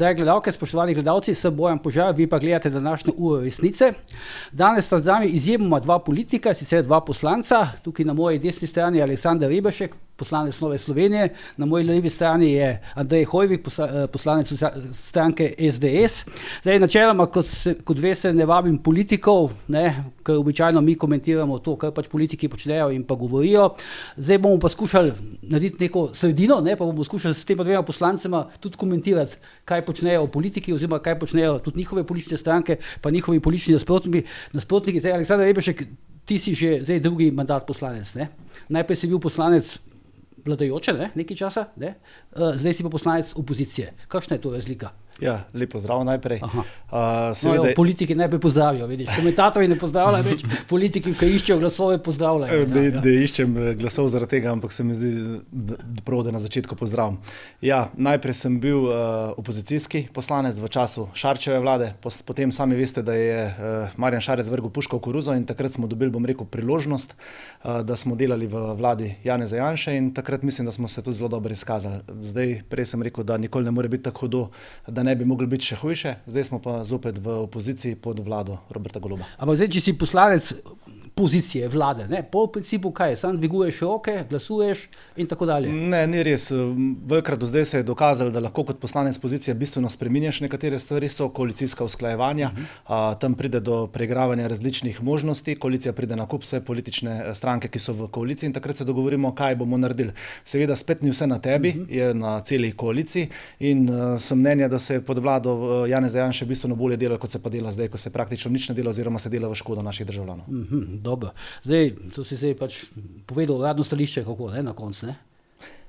Drage gledalke, spoštovani gledalci, sem Bojan Požar, vi pa gledate današnjo uro resnice. Danes sta z nami izjemoma dva politika, sicer dva poslanca. Tukaj na moji desni strani je Aleksander Reberšek, poslanec Nove Slovenije, na moji levi strani je Andrej Hoivik, poslanec stranke SDS. Zdaj, načeloma, kot veste, ne vabim politikov, ker običajno mi komentiramo to, kar pač politiki počnejo in pa govorijo. Zdaj bomo pa skušali narediti neko sredino, pa bomo skušali s tema dvema poslancema tudi komentirati, kaj počnejo politiki oziroma kaj počnejo tudi njihove politične stranke, pa njihovi politični nasprotniki. Zdaj, Aleksander Reberšek, ti si že zdaj drugi mandat poslanec, ne? Najprej si bil poslanec vladajoče, nekaj časa, zdaj si pa poslanec opozicije. Kakšna je to razlika? Ja, lepo zdrav najprej. Politiki najprej pozdravijo, vidiš. Komentatorji ne pozdravljajo več, politiki, ki iščejo glasove, pozdravljajo. Da iščem glasov zaradi tega, ampak se mi zdi prav, da na začetku pozdravim. Ja, najprej sem bil opozicijski poslanec v času Šarčeve vlade, potem sami veste, da je Marjan Šarec vrgel puško v koruzo in takrat smo dobili, priložnost, da smo delali v vladi Janeza Janše in takrat mislim, da smo se tudi zelo dobro izkazali. Zdaj, prej sem rekel, da nikoli ne more biti tako hudo, da ne bi mogli biti še hujše, zdaj smo pa zopet v opoziciji pod vlado Roberta Goloba. Ampak zdaj, če si poslanec pozicije, vlade, po principu kaj, sam dviguješ roke, glasuješ in tako dalje? Ne, ni res. Velikokrat do zdaj se je dokazalo, da lahko kot poslanec pozicije bistveno spreminjaš nekatere stvari, so koalicijska usklajevanja, tam pride do preigravanja različnih možnosti, koalicija pride na kup vse politične stranke, ki so v koaliciji in takrat se dogovorimo, kaj bomo naredili. Seveda spet ni vse na tebi, je na celi koaliciji in sem mnenja, da se je pod vlado Janeza Janše bistveno bolje delalo, kot se pa dela zdaj, ko se praktično nič ne dela oziroma se dela v škodo naših državljanov. Dobro. Zdaj, to si zdaj pač povedal uradno stališče, kako, na koncu,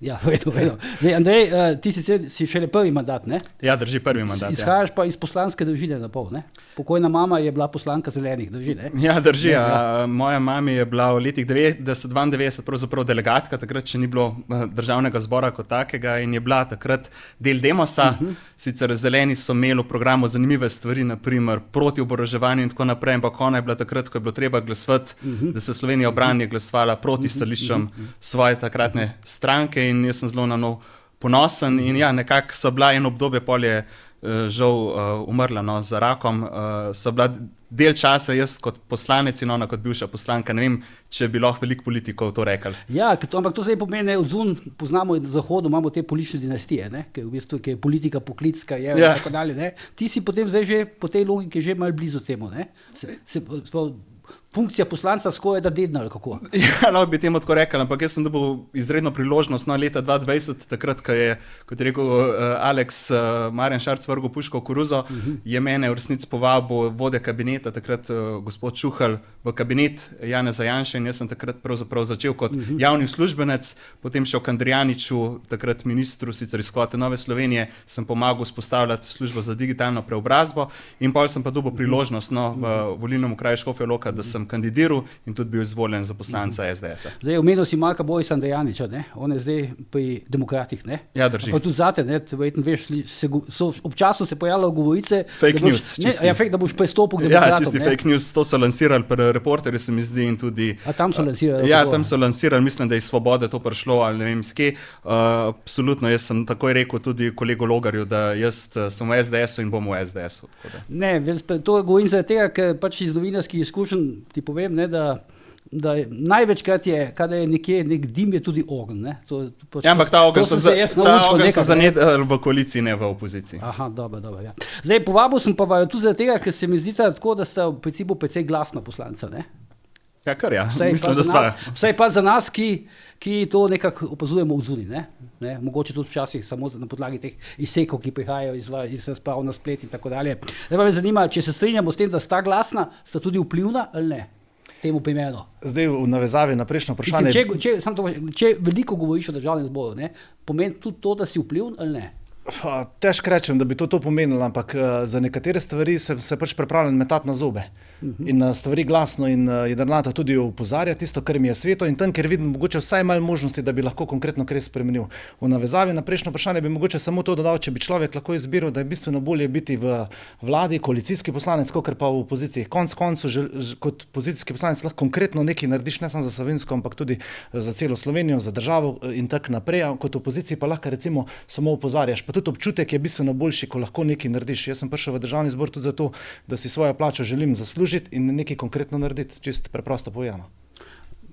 Ja, vedno. Zdaj, Andrej, ti si šele prvi mandat, ne? Ja, drži prvi mandat. Izhajaš pa iz poslanske družine na pol, ne? Pokojna mama je bila poslanka Zelenih, drži, ne? Ja, drži. Moja mami je bila v letih 92 pravzaprav delegatka, takrat še ni bilo državnega zbora kot takega in je bila takrat del Demosa. Sicer Zeleni so imeli v programu zanimive stvari, naprimer proti oboroževanju in tako naprej, ampak ona je bila takrat, ko je bilo treba glasovati, da se Slovenija obrani, glasovala proti stališčem svoje takratne stranke in jaz sem zelo na njo ponosen in ja, nekako so bila eno obdobje, pol je žal umrla za rakom, so bila del časa jaz kot poslanec in ona kot bivša poslanka, ne vem, če bi lahko veliko politikov to rekli. Ja, ampak to zdaj pomeni, odzun poznamo na Zahodu, imamo te politične dinastije, ker v bistvu je politika poklic, in tako dalje, Ti si potem zdaj že po tej logiki že malo blizu temu, funkcija poslanca skoraj da dedna, ali kako? Ja, lahko bi temu tako rekel, ampak jaz sem dobil izredno priložnost leta 2020, takrat, ko je, kot je rekel Aleks, Marjan Šarec vrgel puško v koruzo, je mene v resnici povabil vodja kabineta, takrat gospod Čuhelj, v kabinet Janeza Janše in jaz sem takrat pravzaprav začel kot javni uslužbenec, potem še v Kandrijaniču, takrat ministru, sicer iz kvote Nove Slovenije, sem pomagal vzpostavljati službo za digitalno preobrazbo in potem sem pa dobil priložnost v volilnem okraju Škofja Loka, da sem kandidiral in tudi bil izvoljen za poslanca SDS-a. Zdaj, omenil si Marka Borisa Andrijaniča, on je zdaj pri Demokratih, Ja, drži. Pa tudi zate, verjetno veš, občasno se pojavljajo govorice, fake news, da boš prestopil k Demokratom. Ja, čisti fake news, to so lansirali pri Reporterju, se mi zdi in tudi... A tam so lansirali? Ja, tam so lansirali, mislim, da je iz Svobode to prišlo, ali ne vem, skje. Absolutno, jaz sem takoj rekel tudi kolegu Logarju, da jaz sem v SDS-u in bom v SDS-u. Ne, to govorim zaradi tega, ker pač iz novinarskih izkušenj ti povem, da največkrat je, kada je nekje nek dim, je tudi ogenj. Ampak ta ogenj so zanedali v koaliciji, ne v opoziciji. Aha, dobro, ja. Zdaj, povabil sem pa tudi zaradi tega, ker se mi zdi tako, da sta v principu precej glasna poslanca, Ja, kar ja, mislim, da sva. Vsaj pa za nas, ki to nekako opazujemo od zunaj, mogoče tudi včasih samo na podlagi teh izsekov, ki prihajajo iz razprav na splet in tako dalje. Zdaj pa me zanima, če se strinjamo s tem, da sta glasna, sta tudi vplivna ali ne? Temu primeru. Zdaj v navezavi na prejšnjo vprašanje... Če veliko govoriš o državnem zboru, pomeni tudi to, da si vpliven ali ne? Težko rečem, da bi to pomenilo, ampak za nekatere stvari se pač pripravljam metati na zobe. In na stvari glasno in jedrnato tudi opozarja tisto, kar mi je sveto in tam, ker vidim mogoče vsaj malo možnosti, da bi lahko konkretno kaj spremenil. V navezavi na prejšnjo vprašanje bi mogoče samo to dodal, če bi človek lahko izbiral, da je bistveno bolje biti v vladi, koalicijski poslanec, kakor pa v opoziciji. Konec koncev, kot pozicijski poslanec lahko konkretno nekaj narediš, ne samo za Savinjsko, ampak tudi za celo Slovenijo, za državo in tako naprej. Kot opoziciji pa lahko recimo samo opozarjaš. Pa pa tudi občutek je bistveno boljši, ko lahko nekaj narediš. Jaz sem prišel v državni zbor tudi zato, da si svojo plačo želim zaslužiti in nekaj konkretno narediti, čisto preprosto povedano.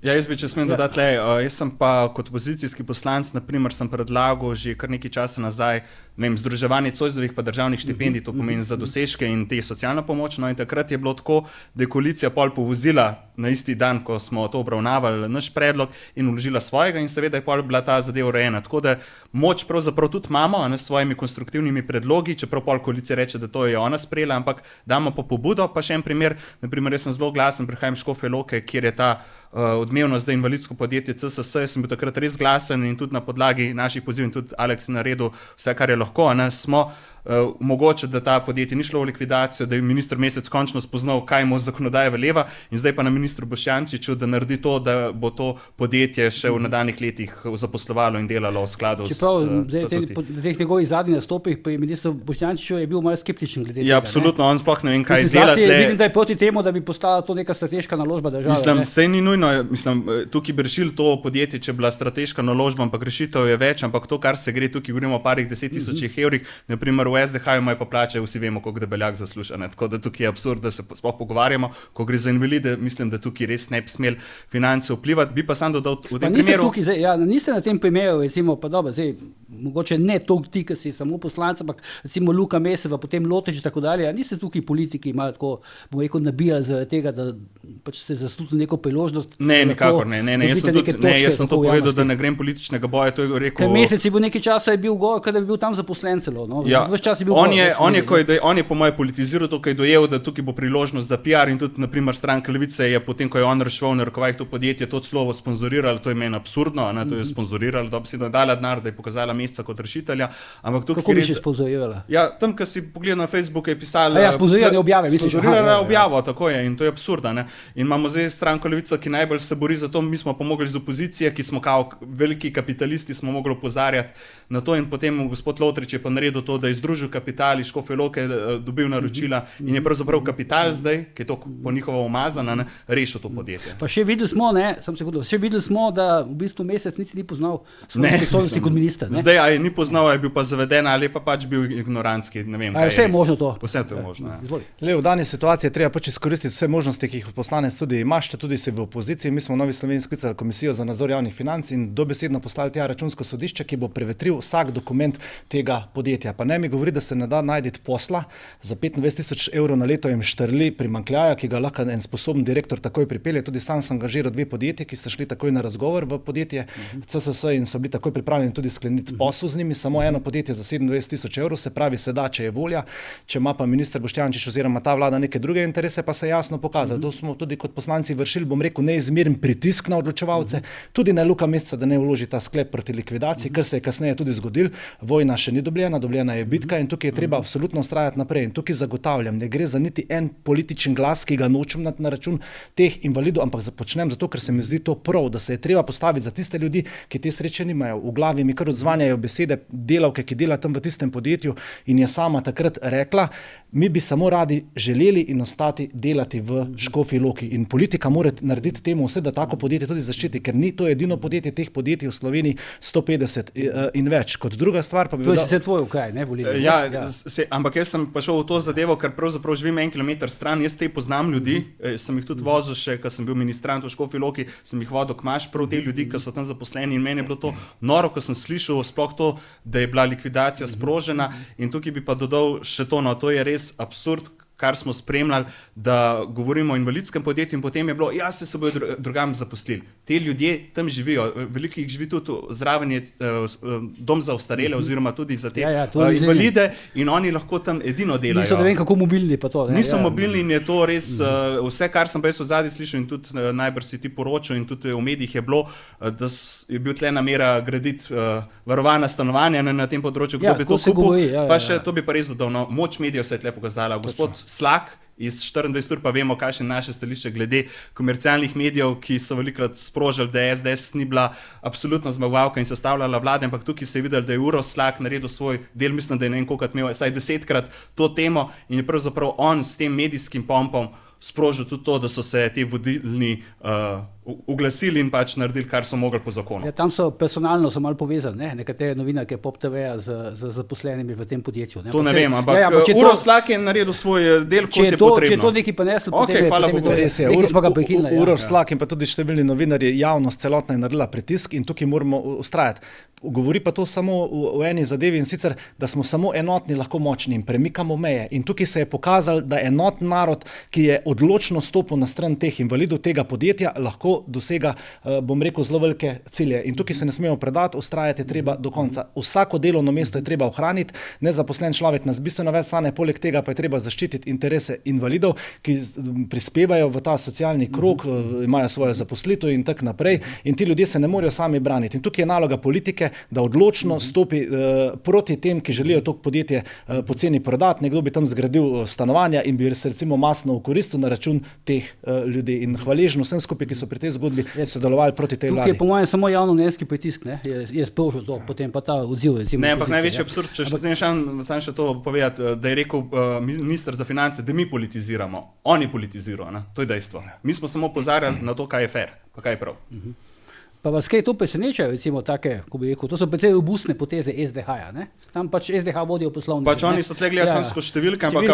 Ja, jaz bi, če smem dodati, jaz sem pa kot opozicijski poslanec, naprimer, sem predlagal že kar nekaj časa nazaj, združevanje Zoisovih pa državnih štipendij, to pomeni za dosežke in te socialna pomoč, no in takrat je bilo tako, da je koalicija pol povozila na isti dan, ko smo to obravnavali, naš predlog in vložila svojega in seveda je pol bila ta zadeva urejena, tako da moč pravzaprav tudi imamo, s svojimi konstruktivnimi predlogi, čeprav pol koalicija reče, da to je ona sprejela, ampak damo pa pobudo, pa še en primer, naprimer, jaz sem zelo glasen, prihajam iz Škofje Loke, kjer je ta odmevno zdaj invalidsko podjetje CSS, jaz sem bil takrat res glasen in tudi na podlagi naših pozivov in tudi Aleks je naredil vse, kar je lahko, smo mogoče, da ta podjetje ni šlo v likvidacijo, da je minister Mesec končno spoznal, kaj mu zakonodaja veleva in zdaj pa na ministru Boštjančiču, da naredi to, da bo to podjetje še v nadaljnjih letih zaposlovalo in delalo v skladu s statuti. V teh njegovih zadnjih nastopih pri ministru Boštjančiču je bil malo skeptičen glede tega. Ja, absolutno, on sploh ne vem, kaj dela tle. Vidim, da je proti temu, da bi postala to neka strateška naložba države. Mislim, sej ni nujno, tukaj bi rešili to podjetje, če bila strateška naložba, ampak rešitev je več, ampak to, kar se gre, tukaj govorimo o parih 10 000 evrih, naprimer v SDH imajo pa plače, vsi vemo, koliko debeljak zasluša, tako da tukaj je absurd, da se sploh pogovarjamo, ko gre za invalide, mislim, da tukaj res ne bi smeli finance vplivati, bi pa sam dodal v tem primeru. Niste na tem primeru, recimo, pa dobro, zdaj, mogoče ne toliko ti, ki si samo poslanec, ampak recimo Luka Meseva, potem Loteč in tako dalje, niste tukaj politiki malo tako, bom rekel, nabijali zaradi tega, da pač ste zaslutili neko priložnost? Ne, nikakor ne, jaz sem to povedal, da ne grem političnega boja, to je rekel. Ker Mesec je bil nekaj časa, je bil gor, kada bi bil tam zaposlen celo, no? Ja, ves čas je bil on je po moje politiziral to, kaj je dojel, da tukaj bo priložnost za PR in tudi, naprimer, stranka Levice je potem, ko je on reševal na rokovajih to podjetje, to slovo sponzoriralo, to je meni absurdno, to je sponzoriralo, da bi si dala denar, da je pokazala Meseca kot rešitelja. Kako bi še sponzorirala? Ja, tam, ko si pogledal na Facebooku, je pisala... sponzorirane objave, misliš? Sponzorirane objavo, tako je, in to je absurda, ne. In imamo zdaj stranko Levica, ki najbolj se bori za to, mi smo pomogli z opozicije, ki smo kao veliki kapitalisti, smo mogli opozarjati na to in potem gospod Lotrič je pa naredil to, da je združil kapital iz Škofje Loke, dobil naročila in je pravzaprav kapital zdaj, ki je to po njihovo umazano, rešil to podjetje. Pa še videli smo, da v bistvu Mesec niti ni poznal svoje pristojnosti kot minister. Zdaj, a je ni poznal, je bil pa zaveden ali pa pač bil ignorantski, ne vem. Vse je možno to. Vse to je možno, Le, v dani situaciji je treba pač izkoristiti vse možnosti, ki jih poslanec tudi imaš, tudi si v opoziciji. Mi smo v Novi Sloveniji sklicali komisijo za nadzor javnih financ in dobesedno poslali tja računsko sodišče, ki bo prevetril vsak dokument tega podjetja. Pa ne mi govori, da se ne da najti posla za 25 000 evrov na leto jim štrli primanjkljaja, ki ga lahko en sposoben direktor takoj pripelje. Tudi sam sem angažiral 2 podjetji, ki sta šli takoj na razgovor v podjetje CSS in so bili takoj pripravljeni tudi skleniti posel z njimi. Samo eno podjetje za 27 000 evrov, se pravi, se da, če je volja, če ima pa minister Boštjančič oziroma ta vlada neke druge interese, pa se jasno pokazali. To smo tudi kot poslanci vršili, bom rekel, neizmeren pritisk na odločevalce, tudi na Luka Meseca, da ne vloži ta sklep proti likvidaciji, kar se je kasneje tudi zgodil. Vojna še ni dobljena je bitka in tukaj je treba absolutno vztrajati naprej. In tukaj zagotavljam, ne gre za niti en političen glas, ki ga nočem na račun teh invalidov, ampak započnem zato, ker se mi zdi to prav, da se je treba postaviti za tiste ljudi, ki te sreče nimajo. V glavi mi kar odzvanjajo besede delavke, ki dela tam v tistem podjetju in je sama takrat rekla, mi bi samo radi želeli in ostati delati v Škofji Loki. In politika mora narediti temu vse, da tako podjetje tudi zaščiti, ker ni to edino podjetje, teh podjetij v Sloveniji 150 in več. Kot druga stvar pa bi bilo... To je sicer tvoj kraj, ne volilni. Ampak jaz sem pa šel v to zadevo, ker pravzaprav živim 1 kilometer stran, jaz te poznam ljudi, sem jih tudi vozil še, ko sem bil ministrant v Škofji Loki, sem jih vodil k maš, prav te ljudi, ki so tam zaposleni in meni je bilo to noro, ko sem slišal sploh to, da je bila likvidacija sprožena in tukaj bi pa dodal še to, no, to je res absurd, kar smo spremljali, da govorimo o invalidskem podjetju in potem je bilo, ja, se bojo drugam zaposlili. Te ljudje tam živijo, veliko jih živi tudi zraven je dom za ostarele oziroma tudi za te invalide in oni lahko tam edino delajo. Niso ne vem kako mobilni pa to. Niso mobilni in je to res vse, kar sem pa jaz v zadnji slišal in tudi najbrž si ti poročal in tudi v medijih je bilo, da je bil tle namera graditi varovana stanovanja na tem področju, kdo bi to kupil. Pa še to bi pa res dodal, no, moč medijev se je tle pokazala. Gospod Slak iz 24 ur pa vemo, kakšno je naše stališče glede komercialnih medijev, ki so velikokrat sprožili, da SDS ni bila absolutno zmagovalka in sestavljala vlade, ampak tukaj se je videlo, da je Uroš Slak naredil svoj del, mislim, da je ne vem kolikrat imel, vsaj 10-krat to temo in je pravzaprav on s tem medijskim pompom sprožil tudi to, da so se ti vodilni uglasili in pač naredili, kar so mogli po zakonu. Ja, tam so personalno malo povezani, ne? Nekatere novinarke Pop TV-ja z zaposlenimi v tem podjetju. Ne? To ne vem, ampak Uroš Slak je naredil svoj del, kot je potrebno. Če je to neki ponesel, potem je res je. Nekaj smo ga prekinili. Uroš Slak in pa tudi številni novinarji, javnost celotna je naredila pritisk in tukaj moramo ustrajati. Govori pa to samo v eni zadevi in sicer, da smo samo enotni lahko močni in premikamo meje. In tukaj se je pokazalo, da enoten narod, ki je odločno stopil na stran teh invalidov, tega podjetja, lahko dosega, bom rekel, zelo velike cilje. In tukaj se ne smemo predati, ustrajati je treba do konca. Vsako delovno mesto je treba ohraniti, nezaposlen človek nas bistveno več stane, poleg tega pa je treba zaščititi interese invalidov, ki prispevajo v ta socialni krog, imajo svojo zaposlitev in tako naprej. In ti ljudje se ne morejo sami braniti. In tukaj je naloga politike, da odločno stopi proti tem, ki želijo to podjetje poceni prodati. Nekdo bi tam zgradil stanovanja in bi se recimo masno okoristil na račun teh ljudi. In hvaležno vsem skupaj, ki so pri tej zgodbi sodelovali proti tej vladi. Tukaj je po mojem samo javnomnenjski pritisk, ne? Je sprožil to, potem pa ta odziv. Ne, ampak največji absurd, če še to povedati, da je rekel minister za finance, da mi politiziramo. Oni politizirajo, ne? To je dejstvo. Mi smo samo opozarjali na to, kaj je fair, pa kaj je prav. Pa vas kaj to preseneča, recimo take, ko bi rekel, to so precej robustne poteze SDH-ja, ne? Tam pač SDH vodijo poslovnik. Pač oni so tle gledali samo skozi številke, ampak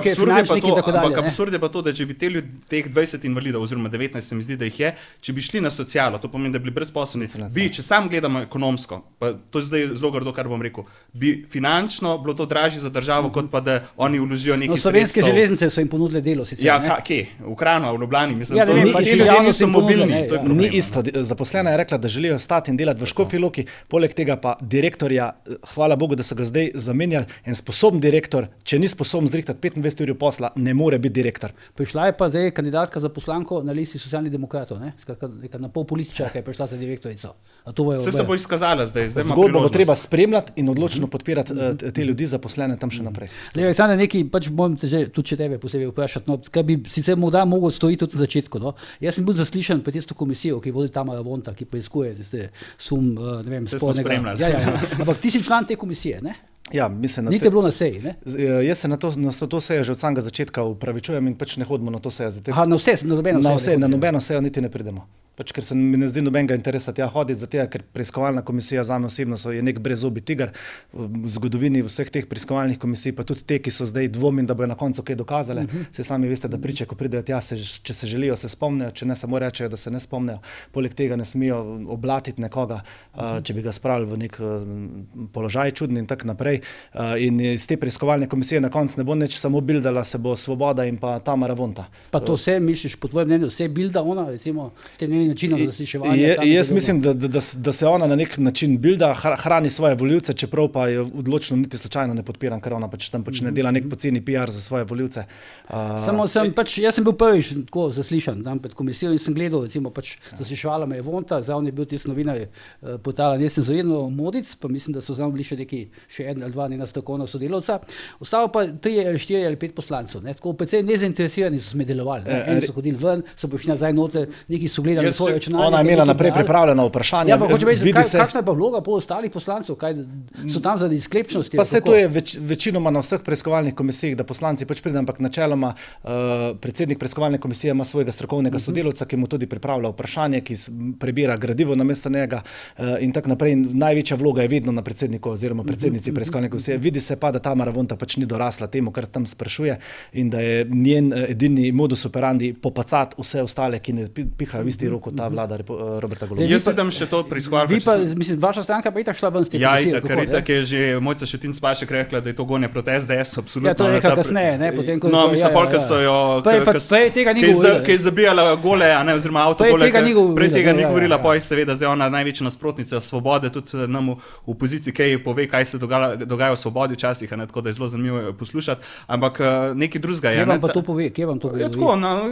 absurd je pa to, da če bi teh 20 invalidov, oziroma 19 se mi zdi, da jih je, če bi šli na socialo, to pomeni, da bi bili brezposelni, če sam gledamo ekonomsko, pa to je zdaj zelo grdo, kar bom rekel, bi finančno bilo to dražje za državo, kot pa da oni vložijo nekaj sredstev. Slovenske železnice so jim ponudile delo sicer. Ja, kje? V Kranju, v Ljubljani, mislim, ja, ti ljudje niso mobilni. Ni isto, zaposlena je rekla, da želijo stati in delati v Škofji Loki, poleg tega pa direktorja, hvala Bogu, da so ga zdaj zamenjali, en sposoben direktor, če ni sposoben zrihtati 25 ur posla, ne more biti direktor. Prišla je pa zdaj kandidatka za poslanko na listi Socialnih demokratov, ne? Skratka, neka na pol političarka je prišla za direktorico. Vse se bo izkazala zdaj. Zgodbo bo treba spremljati in odločno podpirati te ljudi zaposlene tam še naprej. Aleksandar, nekaj, pač bom tudi če tebe posebej vprašati, no, kaj bi sicer morda mogel storiti tudi na začetku, no? Jaz sem bil zaslišan pred tisto komisijo, ki vodi Tamara Vonta, ki preiskuje sum, ne vem, spolnega. Ja. Ampak ti si član te komisije, ne? Ja, mislim, Niti je bilo na seji, ne? Jaz se na to sejo že od samega začetka upravičujem in pač ne hodimo na to sejo. Aha, na nobeno sejo niti ne pridemo. Pač, ker se mi ne zdi nobenega interesa tja hoditi, zato ker preiskovalna komisija zame osebno je nek brezzobi tiger v zgodovini vseh teh preiskovalnih komisij, pa tudi te, ki so zdaj dvomim, da bojo na koncu kaj dokazale. Saj sami veste, da priče, ko pridejo tja, če se želijo, se spomnijo, če ne, samo rečejo, da se ne spomnijo. Poleg tega ne smijo oblatiti nekoga, če bi ga spravili v nek položaj čudni in tako naprej. In iz te preiskovalne komisije na koncu ne bo nič samo bildala, se bo Svoboda in pa Tamara Vonta. Pa to vse misliš, po tvojem mnenju, vse bilda ona, recimo, te načinom zasliševanja? Jaz mislim, da se ona na nek način bilda, hrani svoje volivce, čeprav pa jo odločno niti slučajno ne podpiram, ker ona pač tam ne dela nek poceni PR za svoje volivce. Jaz sem bil prvič tako zaslišan tam pred komisijo in sem gledal, recimo pač zasliševala me je Vonta, zraven je bil tisti novinar portala Necenzurno Modic, pa mislim, da so zraven bili še en ali dva njena strokovna sodelavca. Ostalo pa 3 ali 4 ali 5 poslancev, ne? Tako precej nezainteresirani so me delovali. Eni so hodili ven, so prišli nazaj noter, neki so gledali svoj računalnik. Ona je imela naprej pripravljena vprašanja. Ja, pa hoče vedeti, kakšna je pa vloga po ostalih poslancev, kaj so tam zaradi sklepčnosti? Pa se to je večinoma na vseh preiskovalnih komisijah, da poslanci pač pridejo, ampak načeloma predsednik preiskovalne komisije ima svojega strokovnega sodelavca, ki mu tudi pripravlja vprašanje, ki prebira gradivo namesto njega in tako naprej. Največja vloga je vedno na predsedniku oziroma predsednici preiskovalne komisije. Vidi se pa, da Tamara Vonta pač ni dorasla temu, kar tam sprašuje in da je njen edini modus operandi popacati vse ostale, ki ne pihajo v isti rok ta vlada Roberta Goloba. Jaz vidim še to preiskovalko. Vi pa, mislim, vaša stranka pa itak šla ven s te komisije. Ja, itak je že Mojca Šetinc Pašek rekla, da je to gonja proti SDS, absolutno. Ja, to je rekla kasneje, ne? Potem, no, mislim, ko so jo, ki je zabijala gole, a ne, oziroma avtogole, prej tega ni govorila, pa je seveda zdaj ona največja nasprotnica Svobode, tudi nam v opoziciji, kaj pove, kaj se dogaja v Svobodi včasih, a ne, tako da je zelo zanimivo poslušati, ampak nekaj drugega je. Kje vam pa to pove? Kje vam to pove? Tako,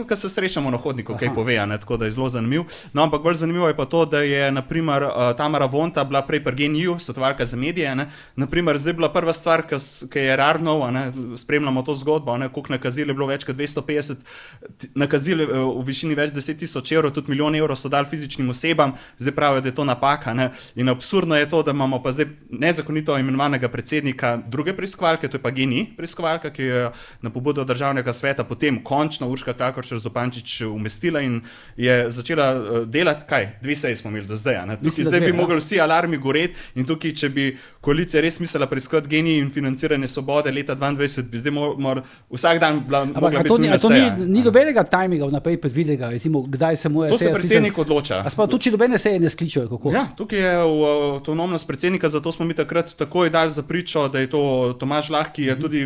ko se srečamo na hodniku, kaj pove, a ne, tako da je zelo zanimivo. zanimiv. No, ampak bolj zanimivo je pa to, da je naprimer Tamara Vonta bila prej pri GEN-I, svetovalka za medije. Naprimer, zdaj bila prva stvar, ki je rarno, spremljamo to zgodbo, koliko nakazil je bilo, več kot 250 nakazil v višini več 10.000 evrov, tudi milijon evrov so dali fizičnim osebam, zdaj pravijo, da je to napaka. In absurdno je to, da imamo pa zdaj nezakonito imenovanega predsednika druge preiskovalke, to je pa GEN-I preiskovalka, ki je na pobudo Državnega sveta potem končno Urška Klakočar Zupančič umestila in je začela delati, kaj, 2 seji smo imeli do zdaj. Tukaj zdaj bi mogli vsi alarmi goreti in tukaj, če bi koalicija res mislila preiskovati GEN-I in financiranje Svobode leta 2022, bi zdaj vsak dan mogla biti nujna seja. Ni nobenega tajminga vnaprej predvidega, recimo, kdaj se moja seja... To se predsednik odloča. A pa tudi, če nobene seje ne skličajo, kako? Ja, tukaj je avtonomnost predsednika, zato smo mi takrat takoj dali za pričo, da je to Tomaž Lah, ki je tudi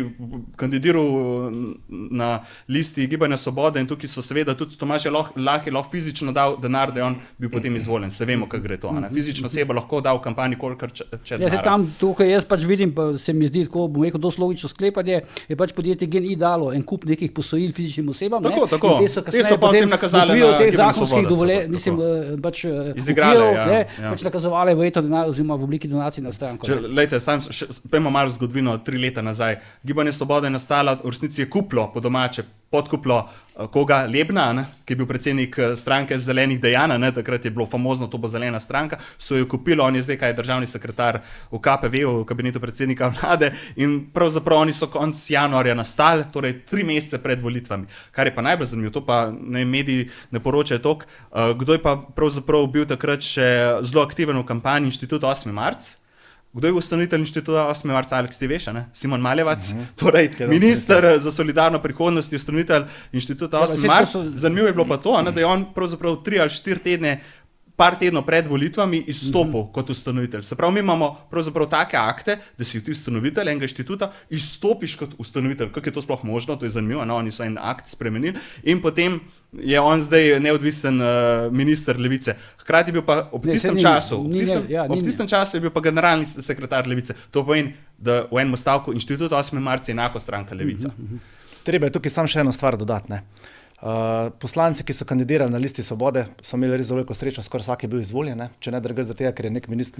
kandidiral na listi Gibanja Svobode in tukaj so seveda tudi Tomaž Lah je lahko fizično dal denar, da je on bil potem izvoljen. Se vemo, kako gre to. Fizično oseba lahko da v kampanji kolikor če denara. Ja, tam, tukaj jaz pač vidim, pa se mi zdi, tako bom rekel, dosti logično sklepanje, je pač podjetje GEN-I dalo en kup nekih posojil fizičnim osebam. Tako. Te so potem nakazali na Gibanje Svobode. Mislim, pač izigrale, pač nakazovali verjetno denar oziroma v obliki donacij na stranko. Lejte, pojmo malo zgodovino 3 leta nazaj. Gibanje Svobode je nastala, v resnici je kuplo po domače, podkuplo koga? Lebna, ki je bil predsednik stranke Zelenih dejanj, takrat je bilo famozno, to bo zelena stranka, so jo kupili, on je zdaj, kaj je državni sekretar v KPV, v kabinetu predsednika vlade in pravzaprav oni so konec januarja nastali, torej 3 mesece pred volitvami. Kar je pa najbolj zanimivo, to pa mediji ne poročajo toliko, kdo je pa pravzaprav bil takrat še zelo aktiven v kampanji Inštituta 8. marec. Kdo je ustanovitelj Inštituta 8. marca, Aleks, ti veš, Simon Maljevac, torej minister za solidarno prihodnost, je ustanovitelj Inštituta 8. marca. Zanimivo je bilo pa to, da je on pravzaprav 3 ali 4 tedne, par tednov pred volitvami izstopil kot ustanovitelj. Se pravi, mi imamo pravzaprav take akte, da si ti ustanovitelj enega inštituta, izstopiš kot ustanovitelj. Kako je to sploh možno? To je zanimivo, oni so en akt spremenili in potem je on zdaj neodvisen minister Levice. Hkrati je bil pa ob tistem času je bil pa generalni sekretar Levice. To pomeni, da v enem stavku Inštitut 8. marca je enako stranka Levica. Treba je tukaj samo še eno stvar dodati. Poslanci, ki so kandidirali na listi Svobode, so imeli res veliko srečo, skoraj vsak je bil izvoljen, če ne drugega zaradi tega, ker je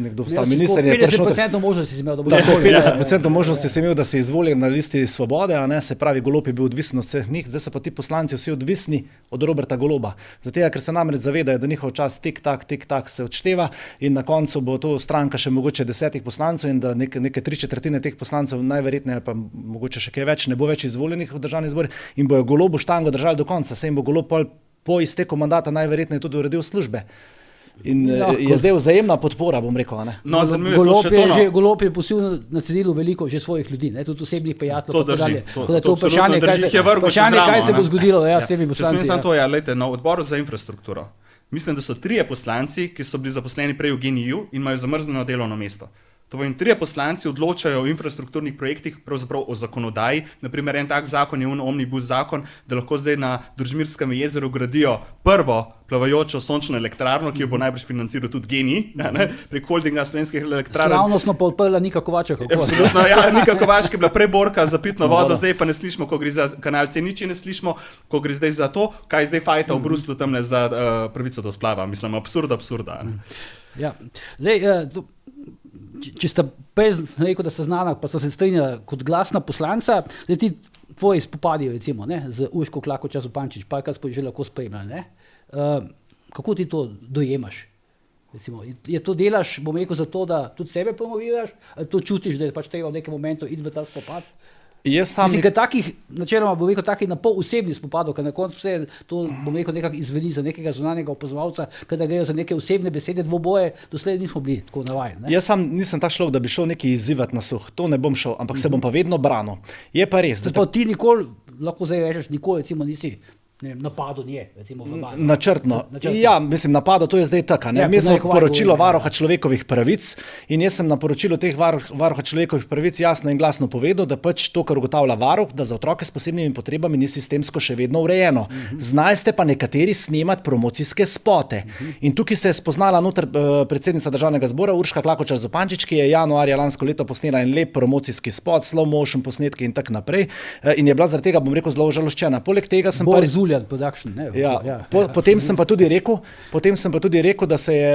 nekdo ostal minister. 50% možnosti si imel, da bo izvoljen. 50% možnosti si imel, da si izvoljen na listi Svobode, se pravi, Golob je bil odvisen od vseh njih, zdaj so pa ti poslanci vsi odvisni od Roberta Goloba. Zaradi tega, ker se namreč zavedajo, da njihov čas tik-tak se odšteva in na koncu bo to stranka še mogoče 10 poslancev in da neke 3/4 teh poslancev najverjetneje pa mogoče še kaj več ne bo več izvoljenih v državni zbor in bojo Golobu štango držali do konca. Se jim bo Golob po izteku mandata najverjetneje tudi uredil službe. In je zdaj vzajemna podpora, bom rekel. Golob je posil na cedilu veliko že svojih ljudi, tudi osebnih prijateljev. To drži. To vprašanje, kaj se bo zgodilo s temi poslanci. Na odboru za infrastrukturo. Mislim, da so 3 poslanci, ki so bili zaposleni prej v GEN-I-ju in imajo zamrznjeno delovno mesto. To pomeni, 3 poslanci odločajo o infrastrukturnih projektih, pravzaprav o zakonodaji. Naprimer, en tak zakon je omnibus zakon, da lahko zdaj na Družmirskem jezeru gradijo prvo plavajočo sončno elektrarno, ki jo bo najbrž financiral tudi GEN-I, prek holdinga Slovenskih elektrarn. Slavnostno pa odprla Nika Kovača. Absolutno, Nika Kovač, ki je bila preborka za pitno vodo, zdaj pa ne slišimo, ko gre za kanal C0, ne slišimo, ko gre zdaj za to, kaj zdaj fajta v Bruslu tamle za pravico do splava. Mislim, absurda. Ja, zdaj, če sta prej rekel, da sta znana, pa sta se strinjala kot glasna poslanca, zdaj ti tvoji spopadi, recimo, z Urško Klakočar Zupančič, pa kaj smo že lahko spremljali, kako ti to dojemaš? Recimo, je to delaš, bom rekel, zato, da tudi sebe promoviraš, ali to čutiš, da je pač treba v nekem momentu iti v ta spopad? Mislim, da takih, načeloma bom rekel, takih na pol osebnih spopadov, ker na koncu vse to, bom rekel, nekako izveni za nekega zunanjega opazovalca, kada grejo za neke osebne besede, dvoboje, doslej nismo bili tako navajeni. Jaz sam nisem tak človek, da bi šel nekaj izzivati na suh, to ne bom šel, ampak se bom pa vedno branil. Je pa res. Pa ti nikoli, lahko zdaj rečeš, nikoli recimo nisi napadal nje, recimo v Manu. Načrtno. Ja, mislim, napadal, to je zdaj tako. Mi smo poročilo Varuha človekovih pravic in jaz sem na poročilu teh Varuha človekovih pravic jasno in glasno povedal, da pač to, kar ugotavlja Varuh, da za otroke s posebnimi potrebami ni sistemsko še vedno urejeno. Znali ste pa nekateri snemati promocijske spote. In tukaj se je spoznala noter predsednica Državnega zbora Urška Klakočar Zupančič, ki je januarja lansko leto posnela en lep promocijski spot, slow motion posnetke in tako naprej. In je bila zaradi tega, bom rekel, zelo užaloščena. Poleg tega sem pa Julian Production. Ne? Potem sem pa tudi rekel, da se je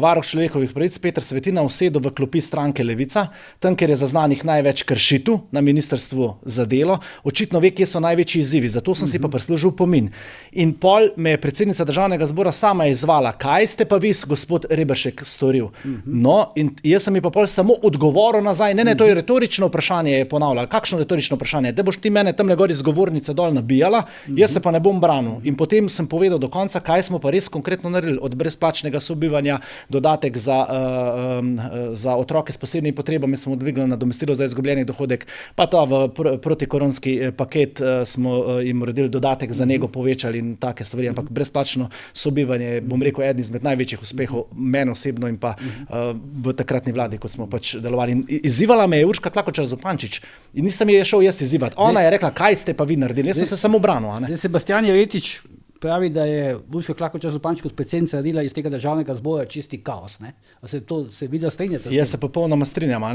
varuh človekovih pravic Peter Svetina usedel v klopi stranke Levica, tam, kjer je zaznanih največ kršitev na ministrstvu za delo, očitno ve, kje so največji izzivi, zato sem si pa prislužil opomin. In pol me je predsednica državnega zbora sama izvala, kaj ste pa vi, gospod Reberšek, storil. No, in jaz sem ji pa pol samo odgovoril nazaj, ne, to je retorično vprašanje, je ponavljala. Kakšno retorično vprašanje? Da boš ti mene tamle gor iz govornice dol nabijala, jaz se pa ne bom branil. In potem sem povedal do konca, kaj smo pa res konkretno naredili, od brezplačnega sobivanja, dodatek za otroke s posebnimi potrebami smo dvignili, nadomestilo za izgubljeni dohodek, pa to v protikoronski paket smo jim uredili dodatek za nego povečali in take stvari, ampak brezplačno sobivanje, bom rekel, eden izmed največjih uspehov mene osebno in pa v takratni vladi, ko smo pač delovali. In izzivala me je Urška Klakočar Zupančič in nisem je šel jaz izzivati. Ona je rekla, kaj ste pa vi naredili, jaz sem se samo branil. Sebastian Jeretič pravi, da je Urška Klakočar Zupančič kot predsednica naredila iz tega državnega zbora čisti kaos. Ne? Se vi da strinjate? Jaz se popolnoma strinjam.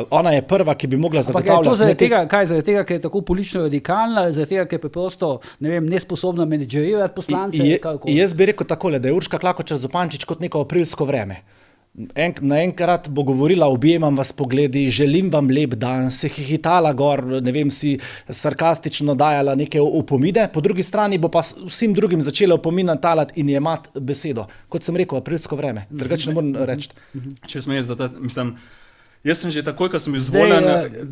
Ona je prva, ki bi mogla zagotavljati. Ampak je to zaradi tega, ker je tako politično radikalna, zaradi tega, ker je preprosto, ne vem, nesposobna menedžerirati poslance? Jaz bi rekel takole, da je Urška Klakočar Zupančič kot neko aprilsko vreme. Naenkrat bo govorila, objemam vas pogledi, želim vam lep dan, se hihitala gor, ne vem, si sarkastično dajala neke opomine, po drugi strani bo pa vsem drugim začela opomina talati in jemati besedo. Kot sem rekel, aprilsko vreme, drugače ne moram reči. Če sem jaz dodati, mislim, jaz sem že takoj, ko sem bil izvoljen,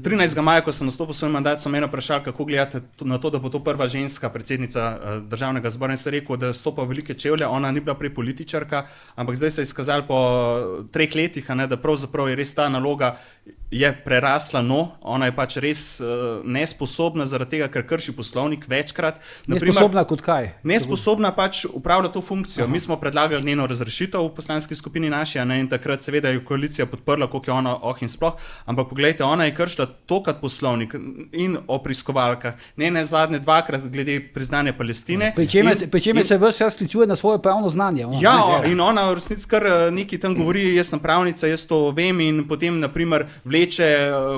13. maja, ko sem nastopil svoj mandat, so mene vprašali, kako gledate na to, da bo to prva ženska predsednica državnega zbora, in sem rekel, da stopa velike čevlje, ona ni bila prej političarka, ampak zdaj se je izkazalo po 3 letih, da pravzaprav je res ta naloga je prerasla, ona je pač res nesposobna zaradi tega, ker krši poslovnik večkrat. Nesposobna kot kaj? Nesposobna pač upravlja to funkcijo. Aha. Mi smo predlagali njeno razrešitev v poslanski skupini naši, in takrat seveda je koalicija podprla, koliko je ona in sploh, ampak poglejte, ona je kršila tokrat poslovnik in o preiskovalkah, ne zadnje 2krat glede priznanja Palestine. Pri čemer se ves čas sklicuje na svoje pravno znanje. In ona v resnici kar nekaj tam govori, jaz sem pravnica, jaz to vem, in potem naprimer vleče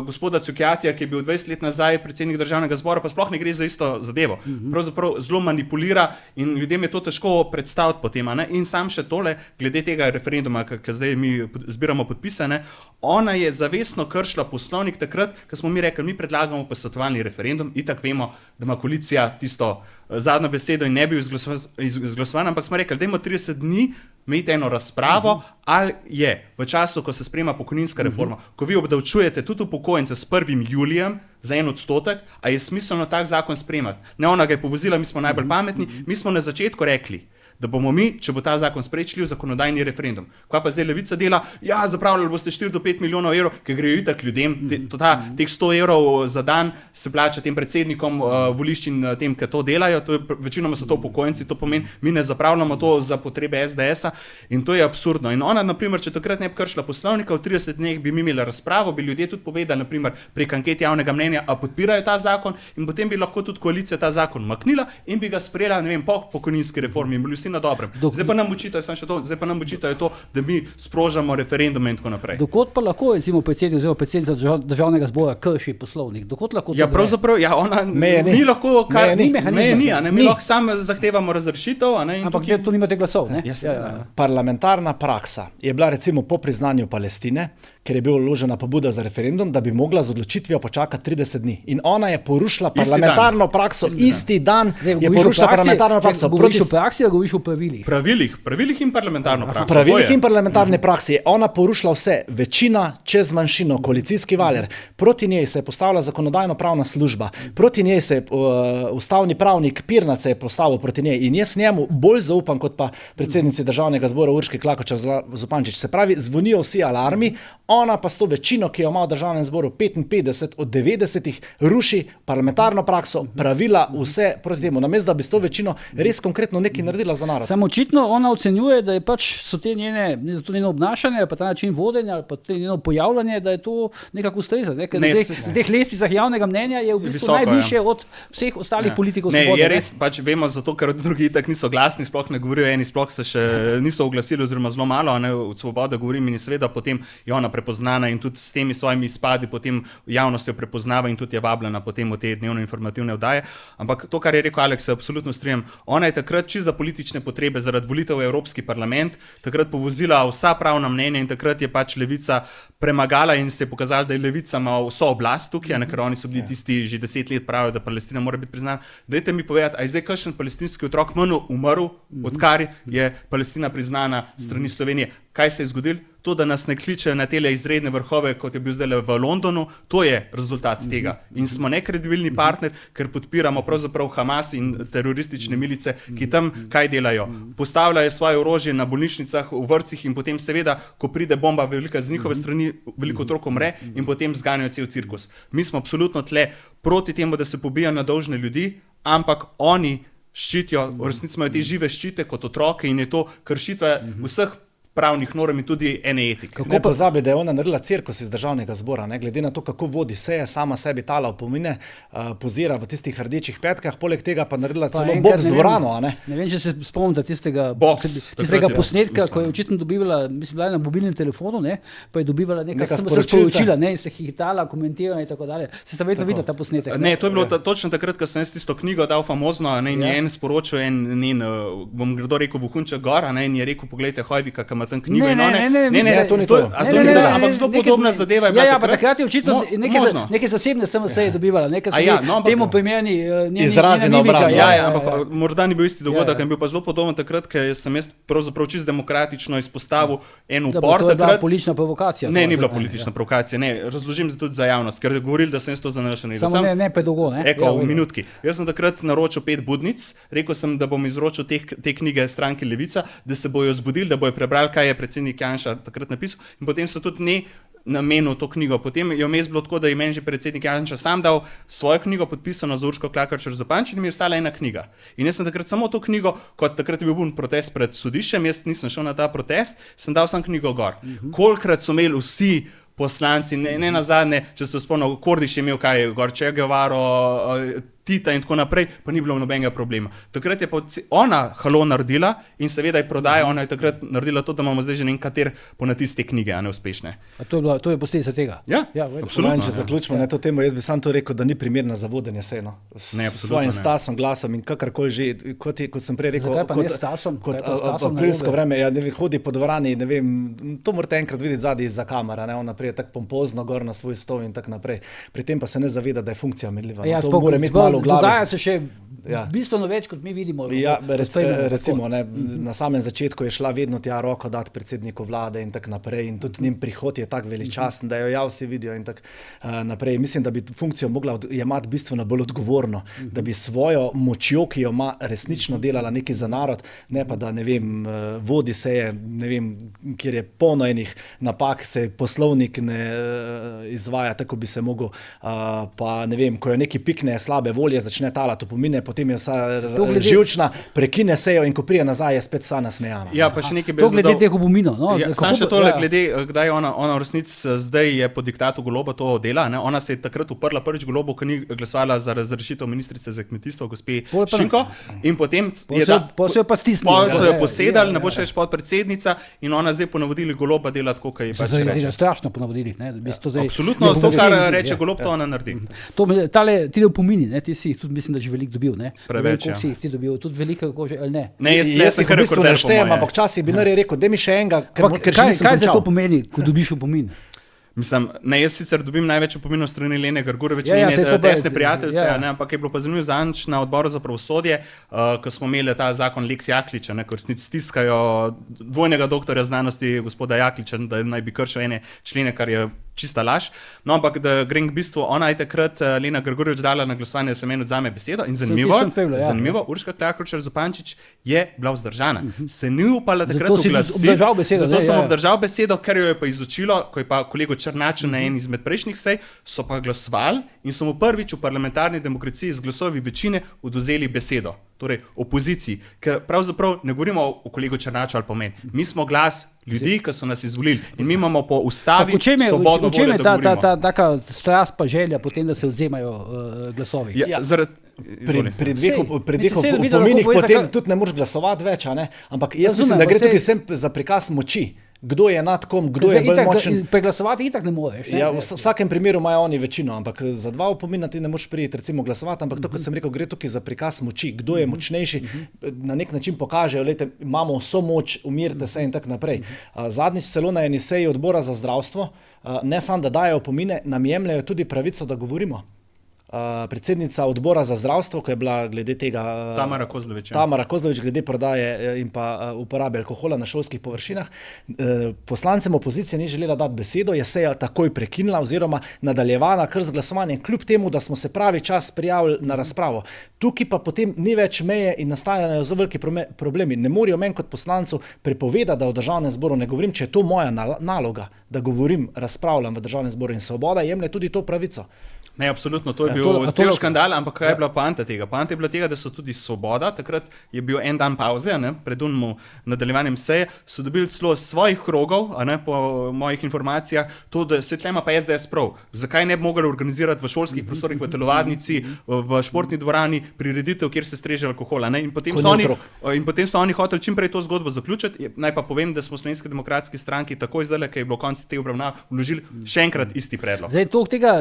gospoda Cukjatija, ki je bil 20 let nazaj predsednik državnega zbora, pa sploh ne gre za isto zadevo. Pravzaprav zelo manipulira in ljudem je to težko predstaviti potem. In sam še tole, glede tega referenduma, ki zdaj mi zbiramo podpisane, ona je zavestno kršila poslovnik takrat, ko smo mi rekli, mi predlagamo posvetovalni referendum, itak vemo, da ima koalicija tisto zadnjo besedo in ne bi izglasovan, ampak smo rekli, dajmo 30 dni imeti eno razpravo, ali je v času, ko se sprejema pokojninska reforma, ko vi obdavčujete tudi upokojence s 1. julijem za 1%, a je smiselno tak zakon sprejemati. Ne, ona ga je povozila, mi smo najbolj pametni, mi smo na začetku rekli, da bomo mi, če bo ta zakon sprejet, šli v zakonodajni referendum. Kaj pa zdaj Levica dela? Ja, zapravljali boste 4 do 5 milijonov evrov, ki grejo itak ljudem. Teh 100 evrov za dan se plača tem predsednikom volišč in tem, ki to delajo. Večinoma so to upokojenci, to pomeni, mi ne zapravljamo to za potrebe SDS-a in to je absurdno. In ona, naprimer, če takrat ne bi kršila poslovnika, v 30 dneh bi mi imeli razpravo, bi ljudje tudi povedali, naprimer, prek anket javnega mnenja, a podpirajo ta zakon, in potem bi lahko tudi koalicija ta zakon maknila in bi ga sprejela, ne vem, po pokojninski reformi in bili vsi na dobrem. Zdaj pa nam očitajo to, da mi sprožamo referendume in tako naprej. Dokot pa lahko, recimo, predsednica državnega zbora krši poslovnik? Dokot lahko to gre? Ja, pravzaprav, ona ni lahko, kar ni mehanizma. Mi lahko sam zahtevamo razrešitev. Ampak to nimate glasov, ne? Parlamentarna praksa je bila recimo po priznanju Palestine, ker je bila vložena pobuda za referendum, da bi mogla z odločitvijo počakati 30 dni. In ona je porušila parlamentarno prakso, isti dan je porušila parlamentarno prakso. Govoriš o praksi, ali govoriš o pravilih? Pravilih in parlamentarno prakso. Pravilih in parlamentarne praksi je ona porušila vse, večina čez manjšino, koalicijski valer. Proti njej se je postavila zakonodajno-pravna služba, proti njej se je ustavni pravnik Pirnat se je postavil proti njej in jaz njemu bolj zaupam kot pa predsednici državnega zbora Urški Klakočar Zupančič. Se pravi, zvonijo vsi alarmi, ona pa s to večino, ki jo ima v državnem zboru 55 od 90, ruši parlamentarno prakso, pravila, vse proti temu. Namesto da bi s to večino res konkretno nekaj naredila za narod. Samo očitno ona ocenjuje, da je pač so te njene obnašanje, pa ta način vodenja, ali pa te njeno pojavljanje, da je to nekako ustreza. Ker v teh lestvicah javnega mnenja je v bistvu najvišje od vseh ostalih politikov svobode. Ne, je res, pač vemo zato, ker drugi itak niso glasni, sploh ne govorijo, eni sploh se še niso oglasili oziroma zelo malo, od Svobode govorim in seveda potem je ona prepoznana in tudi s temi svojimi izpadi potem javnostjo prepoznava in tudi je vabljena potem v te dnevno informativne oddaje. Ampak to, kar je rekel Aleks, se absolutno strinjam. Ona je takrat čisto za politične potrebe zaradi volitev v Evropski parlament takrat povozila vsa pravna mnenja in takrat je pač levica premagala in se je pokazala, da je levica ima vso oblast tukaj, ker oni so bili tisti že 10 let pravijo, da Palestina mora biti priznana. Dajte mi povedati, a je zdaj kakšen palestinski otrok manj umrl, odkar je Palestina priznana strani Slovenije? Kaj se je zgodilo? To, da nas ne kličejo na tele izredne vrhove, kot je bil zdaj v Londonu, to je rezultat tega. In smo nekredibilni partner, ker podpiramo pravzaprav Hamas in teroristične milice, ki tam kaj delajo? Postavljajo svoje orožje na bolnišnicah, v vrtcih in potem seveda, ko pride bomba velika z njihove strani, veliko otrok umre in potem zganjajo cel cirkus. Mi smo absolutno tle proti temu, da se pobijajo nedolžne ljudi, ampak oni ščitijo, v resnici imajo te žive ščite kot otroke in je to kršitve vseh pravnih norm in tudi ene etike. Ne pozabi, da je ona naredila cirkus iz državnega zbora, ne? Glede na to, kako vodi seje, sama sebi tala opomine, pozira v tistih rdečih petkah, poleg tega pa naredila celo boks dvorano. Ne vem, če se spomnite tistega posnetka, ko je očitno dobivala, mislim, bila je na mobilnem telefonu, ne? Pa je dobivala neka sporočila, ne? In se hitala, komentirala in tako dalje. Se sta vedno videla ta posnetek? Ne, to je bilo točno takrat, ko sem tisto knjigo dal famozno, ne? In je en sporočil, bom grdo rekel, Vohunček Gora, ne? In je rekel, poglejte, Hojvika, kam tam knjigo in to ni to. Ampak zelo podobna zadeva je bila takrat. Ja, pa takrat je očitno neke zasebne SMS je dobivala, nekaj so temu primeni izrazi na obrazu. Ampak morda ni bil isti dogodek, bil pa zelo podoben takrat, ker sem jaz pravzaprav čisto demokratično izpostavil en upor. To je bila politična provokacija. Ne, ni bila politična provokacija, ne. Razložim tudi za javnost, ker je govoril, da sem to zanašal. Samo ne predolgo, ne. Eko, v minutki. Jaz sem takrat naročil 5 budnic, rekel sem, da bom izročil te knjige stranke Levica, da se bojo zbudili, da bojo prebrali, kaj je predsednik Janša takrat napisal in potem so tudi ne namenil to knjigo. Potem je vmes bilo tako, da je meni že predsednik Janša sam dal svojo knjigo podpisano za Urško Klakočar Zupančič in mi je ostala ena knjiga. In jaz sem takrat samo to knjigo, kot takrat je bil protest pred sodiščem, jaz nisem šel na ta protest, sem dal sam knjigo gor. Kolikrat so imeli vsi poslanci, ne nazadnje, če se spomnil, Kordiš je imel kaj gor, Che Guevaro, Tita in tako naprej, pa ni bilo nobenega problema. Takrat je pa ona halo naredila in seveda je prodaja, ona je takrat naredila to, da imamo zdaj že nekater ponatis te knjige, a ne uspešne. A to je posledica tega? Ja, absolutno. Če zaključimo na to temo, jaz bi sam to rekel, da ni primerna za vodenje sejno. S svojim stasom, glasom in kakorkoli že, kot sem prej rekel, kot aprilsko vreme, ja, ne vem, hodi po dvorani, ne vem, to morate enkrat videti zadaj izza kamera, ne, ona prije tako pompozno gor na svoj stol in tako naprej. Pri tem pa se ne zaveda, da je funkcija merljiva. Ja, to mora imeti malo v glavi. Dogaja se še bistveno več, kot mi vidimo. Ja, recimo, ne, na samem začetku je šla vedno tja roko dati predsedniku vlade in tako naprej in tudi njim prihod je tak veličasten, da jo ja vsi vidijo in tako naprej. Mislim, da bi funkcijo mogla jemati bistveno bolj odgovorno, da bi svojo močjo, ki jo ima, resnično delala nekaj za narod, ne pa da, ne vem, vodi seje, ne vem, kjer je polno enih napak, se poslovnik ne izvaja tako, bi se mogel, pa ne vem, ko jo neki pikne slabe volje, začne talati opomine, potem je vsa živčna, prekine sejo in ko prije nazaj je spet vsa nasmejana. Ja, pa še nekaj to glede teh opominov. No? Ja, sam še tole glede, kdaj ona v resnici zdaj je po diktatu Goloba to dela, ne? Ona se je takrat uprla prvič Golobu, ko ni glasovala za razrešitev ministrice za kmetijstvo, gospe Šinko, in potem so jo pa stisnili. So jo posedali, ne bo še več podpredsednica in ona zdaj po navodili Goloba dela tako, kaj je pač reče. Strašno po navodilih. Absolutno, vse, kar reče Golob, to ona naredi. Ti opomini, ti si tudi mislim, da že veliko dobil, ne? Preveč, ja. Si jih ti dobil, tudi veliko, kako že, ali ne? Ne, jaz sem kar rekorder po moje. Ampak včasih bi rekel, da mi še enega, ker še nisem končal. Kaj za to pomeni, ko dobiš opomin? Mislim, ne, jaz sicer dobim največ opominov strani Lene Grgurevič, njene tesne prijateljice, ampak je bilo pa zanimivo zadnjič na odboru za pravosodje, ko smo imeli ta zakon Lex Jakliča, ko resnici stiskajo dvojnega doktorja znanosti gospoda Jakliča, da naj bi kršil ene člene, kar je čista laž. No, ampak da grem k bistvu, ona je takrat Lena Grgurevič dala na glasovanje, da se meni odzame besedo in zanimivo, Urška Klakočar Zupančič je bila vzdržana. Se ni upala takrat oglasiti, zato sem obdržal besedo, ker jo je pa izučilo, ko je pa kolego Črnaču na eni izmed prejšnjih sej, so pa glasovali in so mu prvič v parlamentarni demokraciji z glasovi večine odvzeli besedo. Torej opoziciji, ker pravzaprav ne govorimo o kolegu Črnaču ali po meni. Mi smo glas ljudi, ki so nas izvolili in mi imamo po ustavi svobodno voljo, da govorimo. V čem je taka strast pa želja potem, da se odzemajo glasovi? Ja, pri dveh opominih potem tudi ne moreš glasovati več, ampak jaz mislim, da gre tudi sem za prikaz moči. Kdo je nad kom, kdo je bolj močen. Preglasovati itak ne moreš. Ja, v vsakem primeru imajo oni večino, ampak za 2 opomina ti ne moreš priti, recimo glasovati, ampak to, kot sem rekel, gre tukaj za prikaz moči, kdo je močnejši, na nek način pokažejo, lejte, imamo vso moč, umirite se in tako naprej. Zadnjič celo na eni seji odbora za zdravstvo, ne samo da dajo opomine, nam jemljajo tudi pravico, da govorimo. Predsednica odbora za zdravstvo, ko je bila glede tega Tamara Kozlovič glede prodaje in pa uporabe alkohola na šolskih površinah, poslancem opozicije ni želela dati besedo, je seja takoj prekinila oziroma nadaljevala kar z glasovanjem, kljub temu, da smo se pravi čas prijavili na razpravo. Tukaj pa potem ni več meje in nastajajo zelo veliki problemi. Ne morajo meni kot poslancu prepovedati, da v državnem zboru ne govorim, če je to moja naloga, da govorim, razpravljam v državnem zboru, in Svoboda jemlje tudi to pravico. Ne, absolutno, to je bil cel škandal, ampak kaj je bila poanta tega? Poanta je bila tega, da so tudi Svoboda, takrat je bil en dan pauze, pred nadaljevanjem seje, so dobili celo svojih krogov, po mojih informacijah, to, da se tlema pa SDS prav. Zakaj ne bi mogli organizirati v šolskih prostorih, v telovadnici, v športni dvorani prireditev, kjer se streže alkohola. In potem so oni hoteli čim prej to zgodbo zaključiti. Naj pa povem, da smo v Slovenski demokratski stranki takoj zdaj, ko je bilo konec te obravnave, vložili še enkrat isti predlog. Zdaj, to tega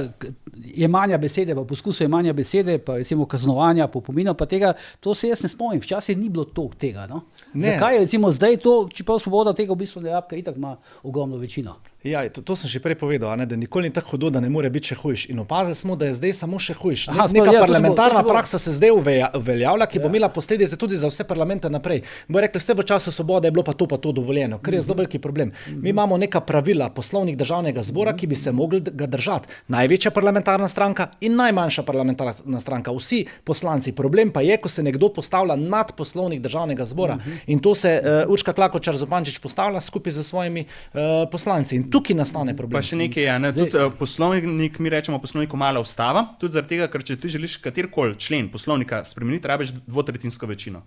jemanja besede, pa poskusu jemanja besede, pa recimo kaznovanja, popomina, pa tega, to se jaz ne spomnim. Včasih ni bilo tega, no? Zakaj je recimo zdaj to, čeprav Svoboda tega v bistvu ne rabka, itak ima ogromno večino. Ja, to sem že prej povedal, da nikoli ni tako hudo, da ne more biti še hujš. In opazili smo, da je zdaj samo še hujš. Neka parlamentarna praksa se zdaj uveljavlja, ki bo imela posledice tudi za vse parlamente naprej. Bo rekli, vse v času Svobode je bilo pa to dovoljeno, kar je zelo veliki problem. Mi imamo neka pravila, poslovnik državnega zbora, ki bi se mogli ga držati. Največja parlamentarna stranka in najmanjša parlamentarna stranka, vsi poslanci. Problem pa je, ko se nekdo postavlja nad poslovnik državnega zbora. In to se Urška Klakočar Zupančič postavlja skupaj z svojimi poslanci. In tukaj nastane problem. Pa še nekaj je, tudi poslovnik, mi rečemo poslovniku mala ustava, tudi zaradi tega, ker če ti želiš katerikoli člen poslovnika spremeniti, rabiš dvotretjinsko večino.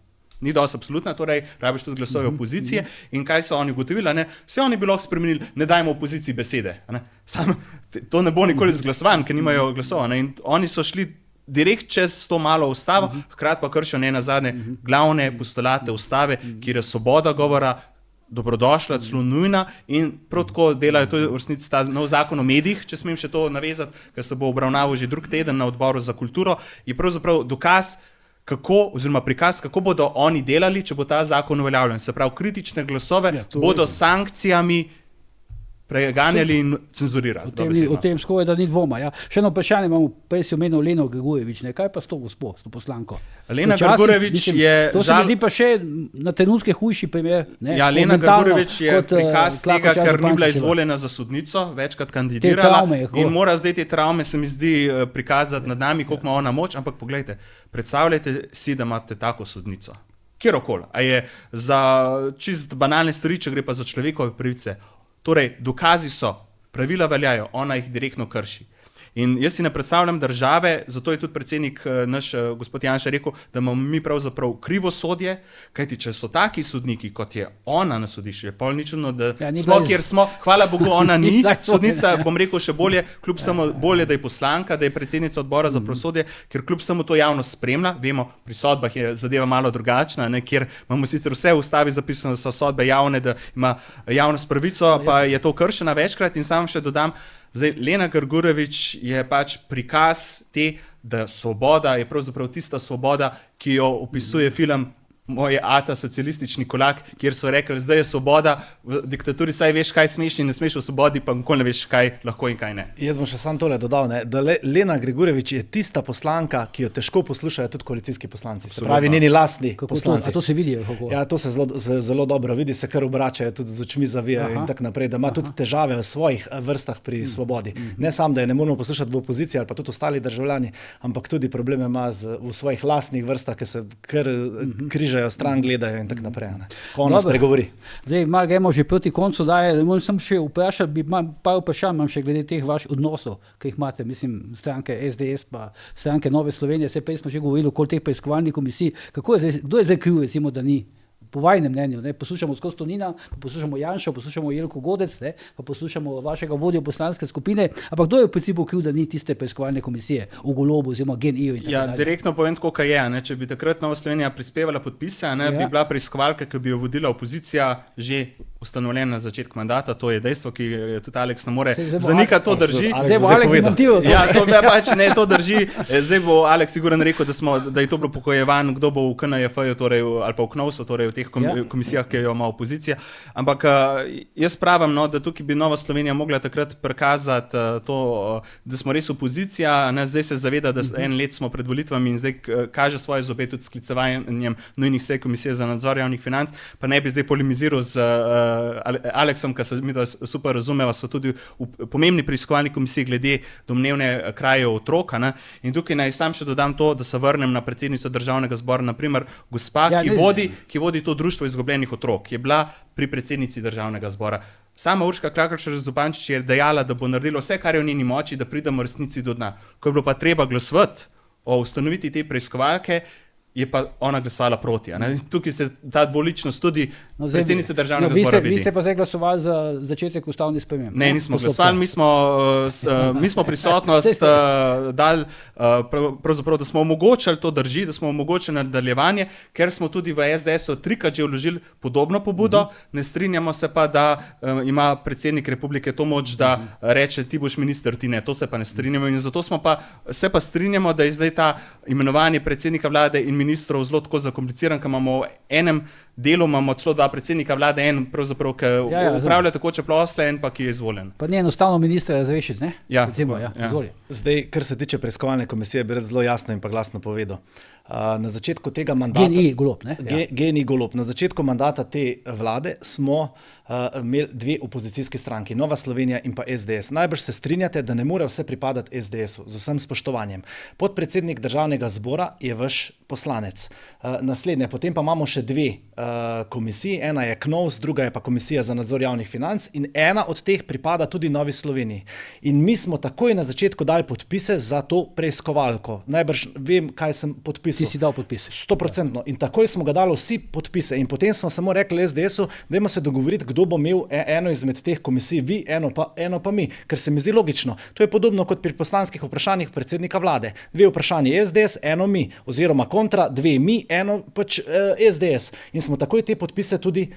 Ni dosti absolutna, torej rabiš tudi glasove opozicije. In kaj so oni ugotovili? Vse oni bi lahko spremenili, ne dajmo opoziciji besede. To ne bo nikoli izglasovan, ker nimajo glasov. In oni so šli direkt čez to malo ustavo, hkrati pa kršijo ne nazadnje glavne postulate ustave, kjer je svoboda govora dobrodošla, celo nujna, in prav tako delajo to v resnici ta nov zakon o medijih, če smem še to navezati, ker se bo obravnaval že drug teden na odboru za kulturo, je pravzaprav dokaz, oziroma prikaz, kako bodo oni delali, če bo ta zakon uveljavljen. Se pravi, kritične glasove bodo s sankcijami preganjali in cenzurirali. O tem skoraj da ni dvoma. Ja. Še eno vprašanje imamo, prej si omenil Leno Grgurevič, kaj pa s to gospo, s to poslanko? Lena Grgurevič je... To se mi zdi pa še na trenutke hujši primer. Ja, Lena Grgurevič je prikaz tega, ker ni bila izvoljena za sodnico, večkrat kandidirala in mora zdaj te travme, se mi zdi, prikazati nad nami, koliko ima ona moč, ampak poglejte, predstavljajte si, da imate tako sodnico. Kjerokoli. A je za čist banalne stvari, če gre pa za človekove pravice. Torej, dokazi so, pravila veljajo, ona jih direktno krši. In jaz si ne predstavljam države, zato je tudi predsednik naš gospod Janša rekel, da imamo mi pravzaprav krivosodje, kajti če so taki sodniki, kot je ona na sodišču, je pol ničeno, da smo, kjer smo, hvala Bogu, ona ni sodnica, bom rekel še bolje, kljub samo bolje, da je poslanka, da je predsednica odbora za pravosodje, ker kljub samo to javnost spremlja, vemo, pri sodbah je zadeva malo drugačna, kjer imamo sicer vse v ustavi zapisano, da so sodbe javne, da ima javnost pravico, pa je to kršena večkrat. In sam še dodam, zdaj, Lena Grgurevič je pač prikaz te, da svoboda je pravzaprav tista svoboda, ki jo opisuje film Moj ata, socialistični kulak, kjer so rekli, zdaj je svoboda, v diktaturi saj veš, kaj smeš in ne smeš, v svobodi pa nikoli ne veš, kaj lahko in kaj ne. Jaz bom še sam tole dodal, da Lena Grgurevič je tista poslanka, ki jo težko poslušajo tudi koalicijski poslanci. Se pravi, njeni lastni poslanci. To se vidijo, kako? Ja, to se zelo dobro vidi, se kar obračajo, tudi z očmi zavijajo in tako naprej, da ima tudi težave v svojih vrstah pri svobodi. Ne samo, da je ne moramo poslušati v opoziciji ali pa tudi ostali državljani, ampak tudi probleme ima v svojih lastnih vrstah, ki se kar križajo stran, gledajo in tako naprej. Ko ona spregovori. Zdaj, malo gremo že proti koncu, moram sem še vprašati, par vprašanj imam še glede teh vaših odnosov, ki jih imate, mislim, stranke SDS pa stranke Nove Slovenije, se prej smo že govorili okoli teh preiskovalnih komisij. Kako je zdaj, kdo je zdaj kriv, recimo, da ni? Po vajnem mnenju, poslušamo skozi Tonina, poslušamo Janšo, poslušamo Jelko Godec, pa poslušamo vašega vodjo poslanske skupine, ampak kdo je v principu kriv, da ni tiste preiskovalne komisije v Golobu oziroma GEN-I-ju in tako dalje? Ja, direktno povem tako, kaj je. Če bi takrat Nova Slovenija prispevala podpise, bi bila preiskovalka, ki bi jo vodila opozicija, že ustanovljen na začetku mandata, to je dejstvo, ki tudi Aleks ne more zanikati, to drži. Zdaj bo Aleks demantiral. Ja, to pač ne, to drži. Zdaj bo Aleks sigurno rekel, da je to bilo pokojevano, kdo bo v KNJF-ju, torej, ali pa v KNOVS-u, torej v teh komisijah, ki jo ima opozicija. Ampak jaz pravim, no, da tukaj bi Nova Slovenija mogla takrat prikazati to, da smo res opozicija, ne, zdaj se zaveda, da en let smo pred volitvami in zdaj kaže svoje zobe tudi s sklicevanjem nujnih sej Komisije za nadzor javnih financ, pa ne bi zdaj polemiziral z Aleksom, ki se mi da super razumeva, so tudi v pomembni preiskovalni komisiji glede domnevne kraje otroka. Ne? In tukaj naj sam še dodam to, da se vrnem na predsednico Državnega zbora, naprimer gospa, ki vodi to društvo izgubljenih otrok, je bila pri predsednici Državnega zbora. Sama Urška Klakočar Zupančič je dejala, da bo naredila vse, kar je v njeni moči, da pridemo resnici do dna. Ko je bilo pa treba glasovati o ustanoviti te preiskovalke, je pa ona glasovala proti. Tukaj se ta dvoličnost tudi predsednice Državnega zbora vidi. Vi ste pa zdaj glasovali za začetek ustavnih sprememb. Ne, nismo glasovali, mi smo prisotnost dali, pravzaprav, da smo omogočili, to drži, da smo omogočili nadaljevanje, ker smo tudi v SDS-u trikrat že vložili podobno pobudo, ne strinjamo se pa, da ima predsednik republike to moč, da reče, ti boš minister, ti ne, to se pa ne strinjamo in zato se pa strinjamo, da je zdaj ta imenovanje predsednika vlade in ministrov zelo tako zakompliciran, ker imamo v enem delu imamo celo dva predsednika vlade, en pravzaprav, ki upravlja takoče posle, en pa ki je izvoljen. Pa ni enostavno ministra razrešiti, ne? Ja. Zdaj, kar se tiče preiskovalne komisije, bi rad zelo jasno in pa glasno povedal. Na začetku tega mandata... GNI Golob, ne? GNI Golob. Na začetku mandata te vlade smo imeli dve opozicijski stranki, Nova Slovenija in pa SDS. Najbrž se strinjate, da ne more vse pripadati SDS-u, z vsem spoštovanjem. Podpredsednik Državnega zbora je vaš poslanec. Naslednje, potem pa imamo še dve komisiji, ena je KNOVS, druga je pa Komisija za nadzor javnih financ in ena od teh pripada tudi Novi Sloveniji. In mi smo takoj na začetku dali podpise za to preiskovalko. Najbrž vem, kaj sem podpisal. Ti si dal podpis. 100%. In takoj smo ga dali vsi podpise in potem smo samo rekli SDS-u, dajmo se dogovoriti, kdo bo imel eno izmed teh komisij, vi, eno pa mi, ker se mi zdi logično. To je podobno kot pri poslanskih vprašanjih predsednika vlade. Dve vprašanje SDS, eno mi, oziroma kontra, dve mi, eno pač SDS. In smo takoj te podpise tudi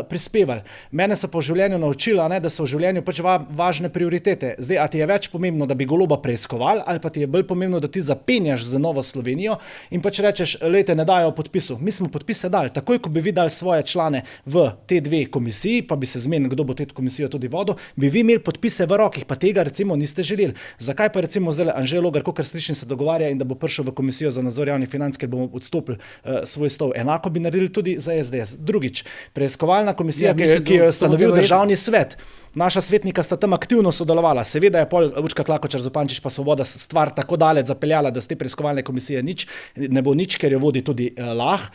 prispevali. Mene so pa v življenju naučila, da so v življenju pač važne prioritete. Zdaj, a ti je več pomembno, da bi Goloba preiskoval, ali pa ti je bolj pomembno, da ti zapenjaš za Novo Slovenijo in pač rečeš, lejte, ne dajo podpisu. Mi smo podpise dali. Takoj, ko bi vi dali svoje člane v te dve komisiji, pa bi se zmenili, kdo bo te komisijo tudi vodil, bi vi imeli podpise v rokih, pa tega recimo niste želeli. Zakaj pa recimo zdaj Anže Logar, kakor slišim, se dogovarja in da bo prišel v Komisijo za nadzor javnih financ, ker bomo odstopili svoj stol. Enako bi naredili tudi za SDS. Drugič, preiskovalna komisija, ki jo je ustanovil Državni svet. Naša svetnika sta tam aktivno sodelovala. Seveda je pol Urška Klakočar Zupančič pa Svoboda stvar tako daleč zapeljala, da z te preiskovalne komisije ne bo nič, ker jo vodi tudi Lah.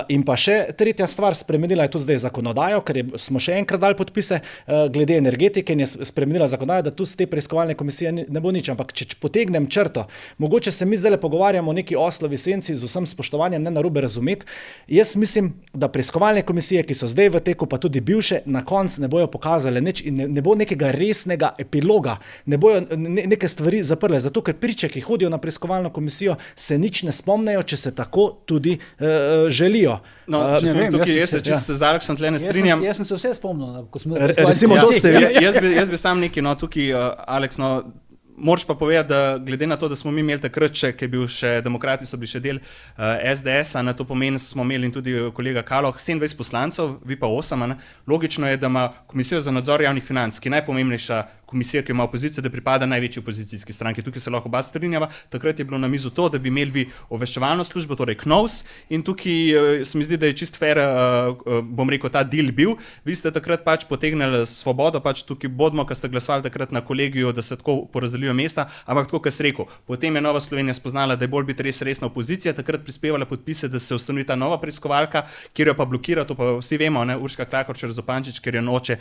In pa še tretja stvar, spremenila je tu zdaj zakonodajo, ker smo še enkrat dali podpise glede energetike in je spremenila zakonodajo, da tu z te preiskovalne komisije ne bo nič. Ampak če potegnem črto, mogoče se mi zdaj pogovarjamo o neki oslovi senci, z vsem spoštovanjem, ne narobe razumeti. Jaz mislim, da preiskovalne komisije, ki so zdaj v teku, pa tudi bivše, na koncu ne bojo pokazale nič in ne bo nekega resnega epiloga, ne bojo neke stvari zaprle, zato ker priče, ki hodijo na preiskovalno komisijo, se nič ne spomnejo, če se tako tudi želijo. No, če smo tukaj, jaz se z Aleksom tle ne strinjam. Jaz sem se vse spomnil, ko smo... Recimo, to ste vi. Jaz bi sam nekaj, tukaj, Aleks, moraš pa povedati, da glede na to, da smo mi imeli takrat še, ki je bil še demokrati, so bili še del SDS-a, na to pomeni smo imeli tudi kolega Kaloh, 27 poslancev, vi pa 8, logično je, da ima Komisijo za nadzor javnih financ, ki je najpomembnejša komisija, ki ima opozicijo, da pripada največji opozicijski stranki. Tukaj se lahko oba strinjava. Takrat je bilo na mizu to, da bi imeli vi obveščevalno službo, torej KNOVS, in tukaj se mi zdi, da je čist fair, bom rekel, ta deal bil. Vi ste takrat pač potegnili Svobodo, pač tukaj bodmo, ko ste glasovali takrat na kolegiju, da se tako porazdelijo mesta, ampak tako, kot sem rekel, potem je Nova Slovenija spoznala, da je bolj biti res resna opozicija, takrat prispevala podpise, da se ustanovi ta nova preiskovalka, kjer jo pa blokira, to pa vsi vemo, Urška Klakočar Zupančič, ker jo noče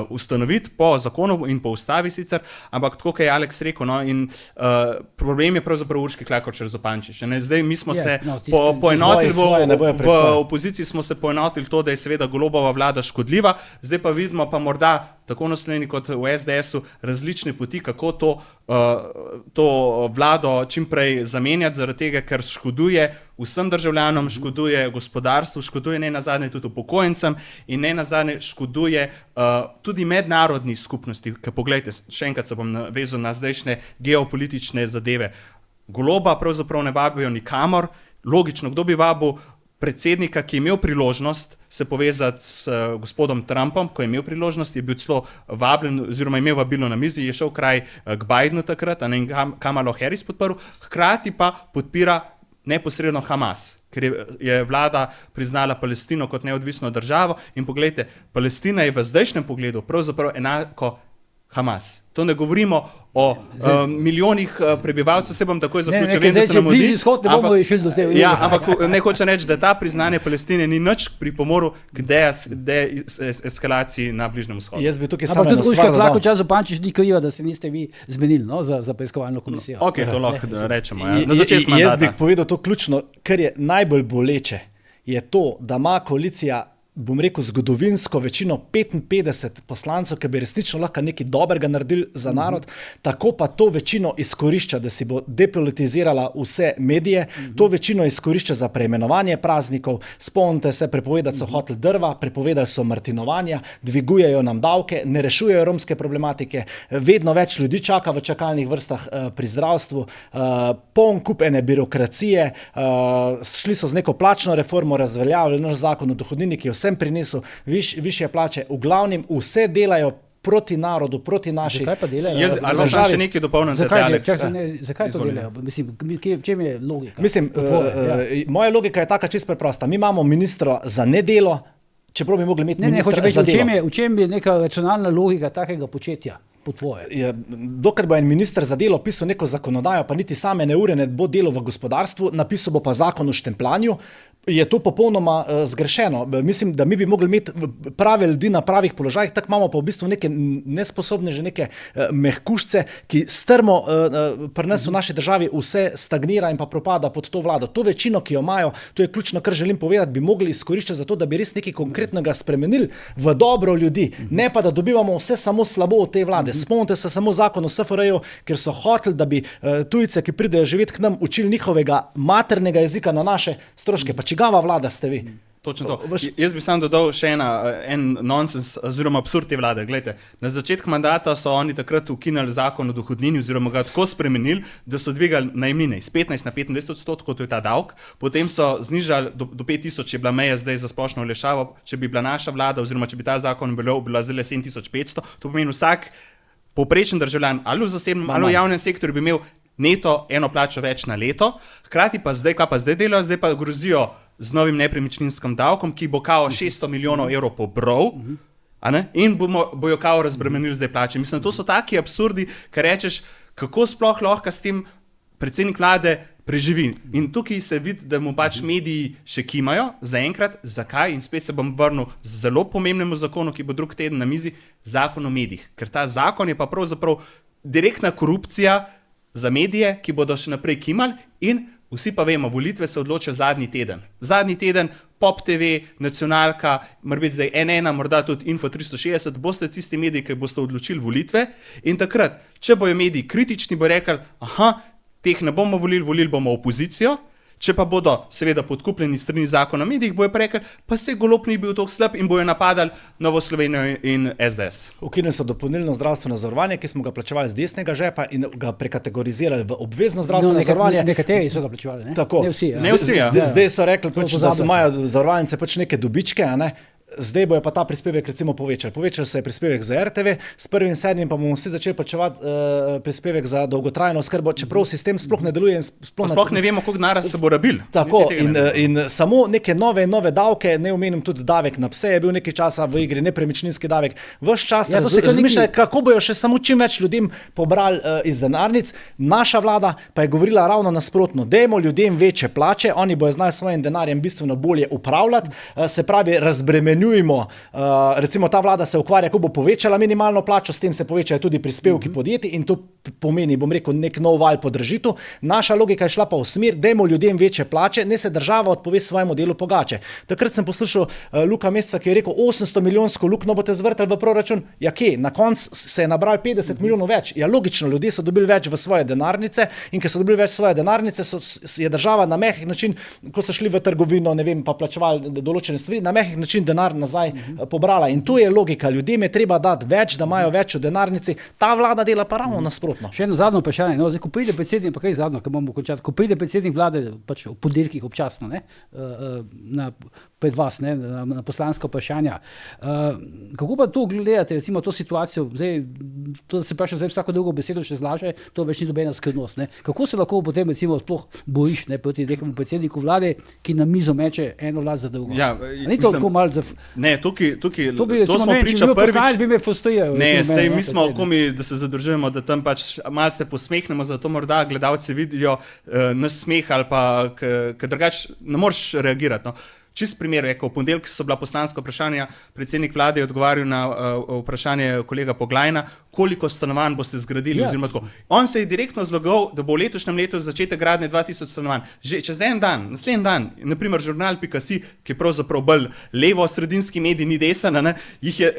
ustanoviti po zakonu in po ustavi sicer, ampak tako, kot je Aleks rekel, in problem je pravzaprav Urški Klakočar Zupančič. Zdaj mi smo se poenotili v opoziciji, smo se poenotili to, da je seveda Golobova vlada škodljiva, zdaj pa vidimo pa morda tako na Sloveniji kot v SDS-u različne poti, kako to vlado čimprej zamenjati, zaradi tega, ker škoduje vsem državljanom, škoduje gospodarstvu, škoduje ne nazadnje tudi upokojencem in ne nazadnje škoduje tudi mednarodni skupnosti. Ker poglejte, še enkrat se bom navezal na zdajšnje geopolitične zadeve. Goloba pravzaprav ne vabijo nikamor, logično, kdo bi vabil predsednika, ki je imel priložnost se povezati s gospodom Trumpom, ko je imel priložnost, je bil celo vabljen, oziroma imel vabilo na mizi, je šel kraj k Bidenu takrat, in Kamalo Harris podprl, hkrati pa podpira neposredno Hamas, ker je vlada priznala Palestino kot neodvisno državo in poglejte, Palestina je v zdajšnjem pogledu pravzaprav enako Hamas. To ne govorimo o milijonih prebivalcev, se bom takoj zaključil, vem, da se nam odi. Ja, ampak ne hočem reči, da ta priznanje Palestine ni nič pripomoril k deeskalaciji na Bližnjem vzhodu. Jaz bi tukaj samo eno stvar dodal. Lahko čas Zupančič ni kriva, da se niste vi zmenili za preiskovalno komisijo. Ok, to lahko rečemo. Na začetku mandata. Jaz bi povedal to ključno, kar je najbolj boleče, je to, da ima koalicija, bom rekel, zgodovinsko večino 55 poslancev, ki bi resnično lahko nekaj dobrega naredili za narod, tako pa to večino izkorišča, da si bo depolitizirala vse medije, to večino izkorišča za preimenovanje praznikov. Spomnite se, prepovedati so hoteli drva, prepovedali so martinovanja, dvigujejo nam davke, ne rešujejo romske problematike, vedno več ljudi čaka v čakalnih vrstah pri zdravstvu, poln kup ene birokracije, šli so z neko plačno reformo, razveljavili naš zakon o dohodnini, ki je vsem prinesel višje plače, v glavnem vse delajo proti narodu, proti naši državi. Zakaj pa delajo? Ali vam še nekaj dopolniti, Alex? Zakaj to delajo? Mislim, v čem je logika? Mislim, moja logika je taka čisto preprosta. Mi imamo ministra za nedelo, čeprav bi mogli imeti ministra za delo. V čem je neka racionalna logika takega početja? Dokler bo en minister za delo pisal neko zakonodajo, pa niti same ure ne bo delo v gospodarstvu, napisal bo pa zakon o štempljanju, je to popolnoma zgrešeno. Mislim, da mi bi mogli imeti prave ljudi na pravih položajih, tako imamo pa v bistvu neke nesposobne, že neke mehkušce, ki strmo pri nas v naši državi vse stagnira in pa propada pod to vlado. To večino, ki jo imajo, to je ključno, kar želim povedati, bi mogli izkoriščati za to, da bi res nekaj konkretnega spremenili v dobro ljudi, ne pa da dobivamo vse samo slabo od te vlade. Spomnite se samo zakon o SFRJ-u, ker so hoteli, da bi tujce, ki pridejo živeti k nam, učili njihovega maternega jezika na naše stroške. Pa čigava vlada ste vi? Točno to. Jaz bi sam dodal še en nonsens oziroma absurd te vlade. Glejte, na začetku mandata so oni takrat ukinili zakon o dohodnini oziroma ga tako spremenili, da so dvigali najemnine iz 15 na 25%, to je ta davek, potem so znižali do 5000, je bila meja zdaj za splošno olajšavo, če bi bila naša vlada oziroma če bi ta zakon bila zdaj 7500, to pomeni vsak povprečen državljan ali v zasebnem ali v javnem sektorju bi imel neto eno plačo več na leto, hkrati pa zdaj, kaj pa zdaj delajo, zdaj pa grozijo z novim nepremičninskim davkom, ki bo kao 600 milijonov evrov pobral, in bojo kao razbremenili zdaj plače. Mislim, to so taki absurdi, ker rečeš, kako sploh lahko s tem predsednik vlade preživi. In tukaj se vidi, da mu pač mediji še kimajo, zaenkrat, zakaj, in spet se bom vrnil z zelo pomembnemu zakonu, ki bo drug teden na mizi, zakon o medijih. Ker ta zakon je pa pravzaprav direktna korupcija za medije, ki bodo še naprej kimali in vsi pa vemo, volitve se odločijo zadnji teden. Zadnji teden, Pop TV, Nacionalka, morda zdaj N1, morda tudi Info 360, boste tisti mediji, ki boste odločili volitve in takrat, če bojo mediji kritični, bo rekel, teh ne bomo volili bomo opozicijo, če pa bodo seveda podkupljeni strani zakona o medijih, bojo pa rekli, pa se Golob ni bil tako slab in bojo napadali Novo Slovenijo in SDS. Ukinili so dopolnilno zdravstveno zavarovanje, ki smo ga plačevali z desnega žepa in ga prekategorizirali v obvezno zdravstveno zavarovanje. Nekateri so ga plačevali, ne? Tako. Ne vsi. Ne vsi, ja. Zdaj so rekli, da so imajo zavarovalnice neke dobičke, Zdaj bojo pa ta prispevek recimo povečali. Povečal se je prispevek za RTV, s 1.7. pa bomo vsi začeli plačevati prispevek za dolgotrajno oskrbo, čeprav sistem sploh ne deluje. Sploh ne vemo, koliko denarja se bo rabil. Tako, in samo neke nove davke, ne omenim tudi davek na pse, je bil nekaj časa v igri, nepremičninski davek. Ves čas razmišljajo, kako bojo še samo čim več ljudem pobrali iz denarnic. Naša vlada pa je govorila ravno nasprotno. Dajmo ljudem večje plače, oni bojo znali svojim denarjem bistveno bolje upravljati, se pravi razbremeniti obremenjujemo, recimo ta vlada se ukvarja, ko bo povečala minimalno plačo, s tem se povečajo tudi prispevki podjetij in to pomeni, bom rekel, nek nov val podražitev. Naša logika je šla pa v smer, dajmo ljudem večje plače, ne se država odpove svojemu delu pogače. Takrat sem poslušal Luka Mesca, ki je rekel, 800 milijonsko luknjo boste zvrtali v proračun. Ja, kje? Na koncu se je nabral 50 milijonov več. Ja, logično, ljudje so dobili več v svoje denarnice in ker so dobili več svoje denarnice, je država na mehek način, ko so šli v trgovino, ne vem, pa plačevali določene stvari, na mehek način denar nazaj pobrala. In to je logika. Ljudem je treba dati več, da imajo več v denarnici. Ta vlada dela pa ravno nasprotno. Še eno zadnjo vprašanje. No, zdaj, ko pride predsednik, pa kaj zadnjo, ko bomo končati, ko pride predsednik vlade, pač v ponedeljkih občasno, ne, pred vas, ne, na poslanska vprašanja. Kako pa to gledate, recimo to situacijo, zdaj, to, da se vpraša zdaj vsako drugo besedo še zlaže, to več ni nobena skrivnost, ne. Kako se lahko potem recimo sploh bojiš, ne, proti nekemu predsedniku vlade, ki na mizo meče eno las za drugo? Ja, ni to tako malo Ne, tukaj to bi, to smo priča prvič. Bi me frustriral. Ne, sej mi smo komi, da se zadržujemo, da tam pač malo se posmehnemo, zato morda gledalci vidijo naš smeh ali pa, ker drugače ne moreš reagirati, no. Čist primer je, ko v ponedeljek so bila poslanska vprašanja, predsednik vlade je odgovarjal na vprašanje kolega Poglajna, koliko stanovanj boste zgradili, oziroma tako. On se je direktno zlogal, da bo v letošnjem letu začetek gradnje 2000 stanovanj. Že čez en dan, naslednji dan, naprimer žurnal.si, ki je pravzaprav bolj levo-sredinski medij, ni desen,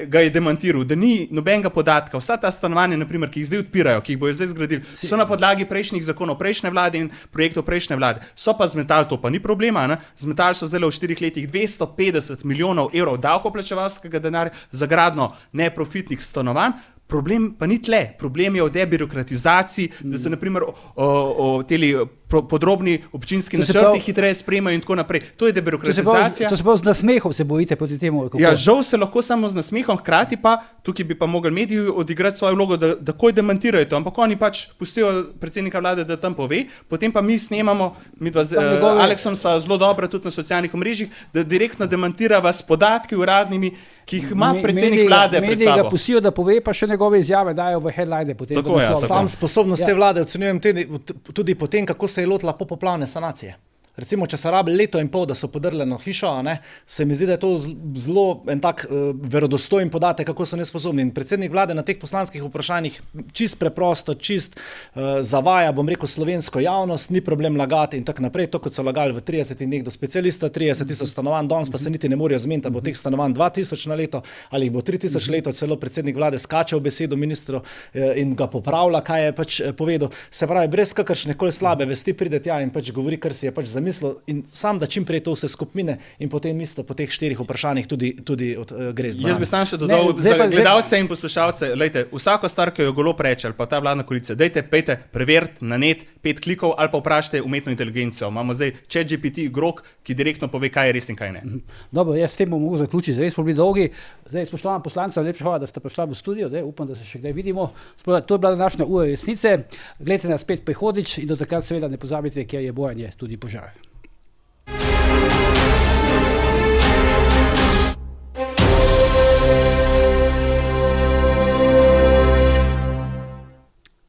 ga je demantiral, da ni nobenega podatka. Vsa ta stanovanja, naprimer, ki jih zdaj odpirajo, ki jih bojo zdaj zgradili, so na podlagi prejšnjih zakonov prejšnje vlade in projektov prejšnje vlade. So pa zmetali, to pa ni problema, zmetali so zdaj v 4 letih 250 milijonov evrov davkoplačevalskega denarja za gradnjo neprofitnih stanovanj. Problem pa ni tle, problem je v debirokratizaciji, da se naprimer teli podrobni občinski načrti hitreje sprejemajo in tako naprej. To je debirokratizacija. To se pravi z nasmehom se bojite proti temu? Ja, žal se lahko samo z nasmehom, hkrati pa, tukaj bi pa mogli mediji odigrati svojo vlogo, da takoj demantirajo to, ampak oni pač pustijo predsednika vlade, da tam pove, potem pa mi snemamo, midva z Aleksom sva zelo dobra tudi na socialnih omrežjih, da direktno demantirava s podatki uradnimi, ki jih ima predsednik vlade pred sabo. Mediji ga pustijo, da pove, pa še njegove izjave dajo v headline. Tako je. Sam sposobnost te vlade ocenjujem tudi po tem, kako se je lotila popoplavne sanacije. Recimo, če so rabili leto in pol, da so podrli na hišo, se mi zdi, da je to zelo en tak verodostojen podatek, kako so nesposobni. In predsednik vlade na teh poslanskih vprašanjih čist preprosto, zavaja, bom rekel, slovensko javnost, ni problem lagati in tako naprej, to kot so lagali v 30 dneh do specialista, 30 tisoč stanovanj, danes pa se niti ne morajo zmeniti, bo teh stanovanj 2000 na leto ali jih bo 3000 leto, celo predsednik vlade skače v besedo ministru in ga popravlja, kaj je pač povedal. Se pravi, brez kakršne koli slabe vesti pride tja in pač govori, kar si je pač mislil in sam, da čim prej to vse skupine in potem isto po teh 4 vprašanjih tudi gre z dvorane. Jaz bi sam še dodal za gledalce in poslušalce, lejte, vsako stvar, ki jo Golob reče ali pa ta vladna koalicija, pejte preveriti na net 5 klikov ali pa vprašajte umetno inteligenco. Imamo zdaj ChatGPT, Grok, ki direktno pove, kaj je res in kaj ne. Dobro, jaz s tem bom mogel zaključiti, zdaj smo bili dolgi. Zdaj, spoštovana poslanca, lepša hvala, da ste prišla v studio, upam, da se še kdaj vidimo. To je bila današnja Ura resnice. Gledajte nas spet prihodnjič in do takrat seveda ne pozabite, kjer je bojanje tudi požar.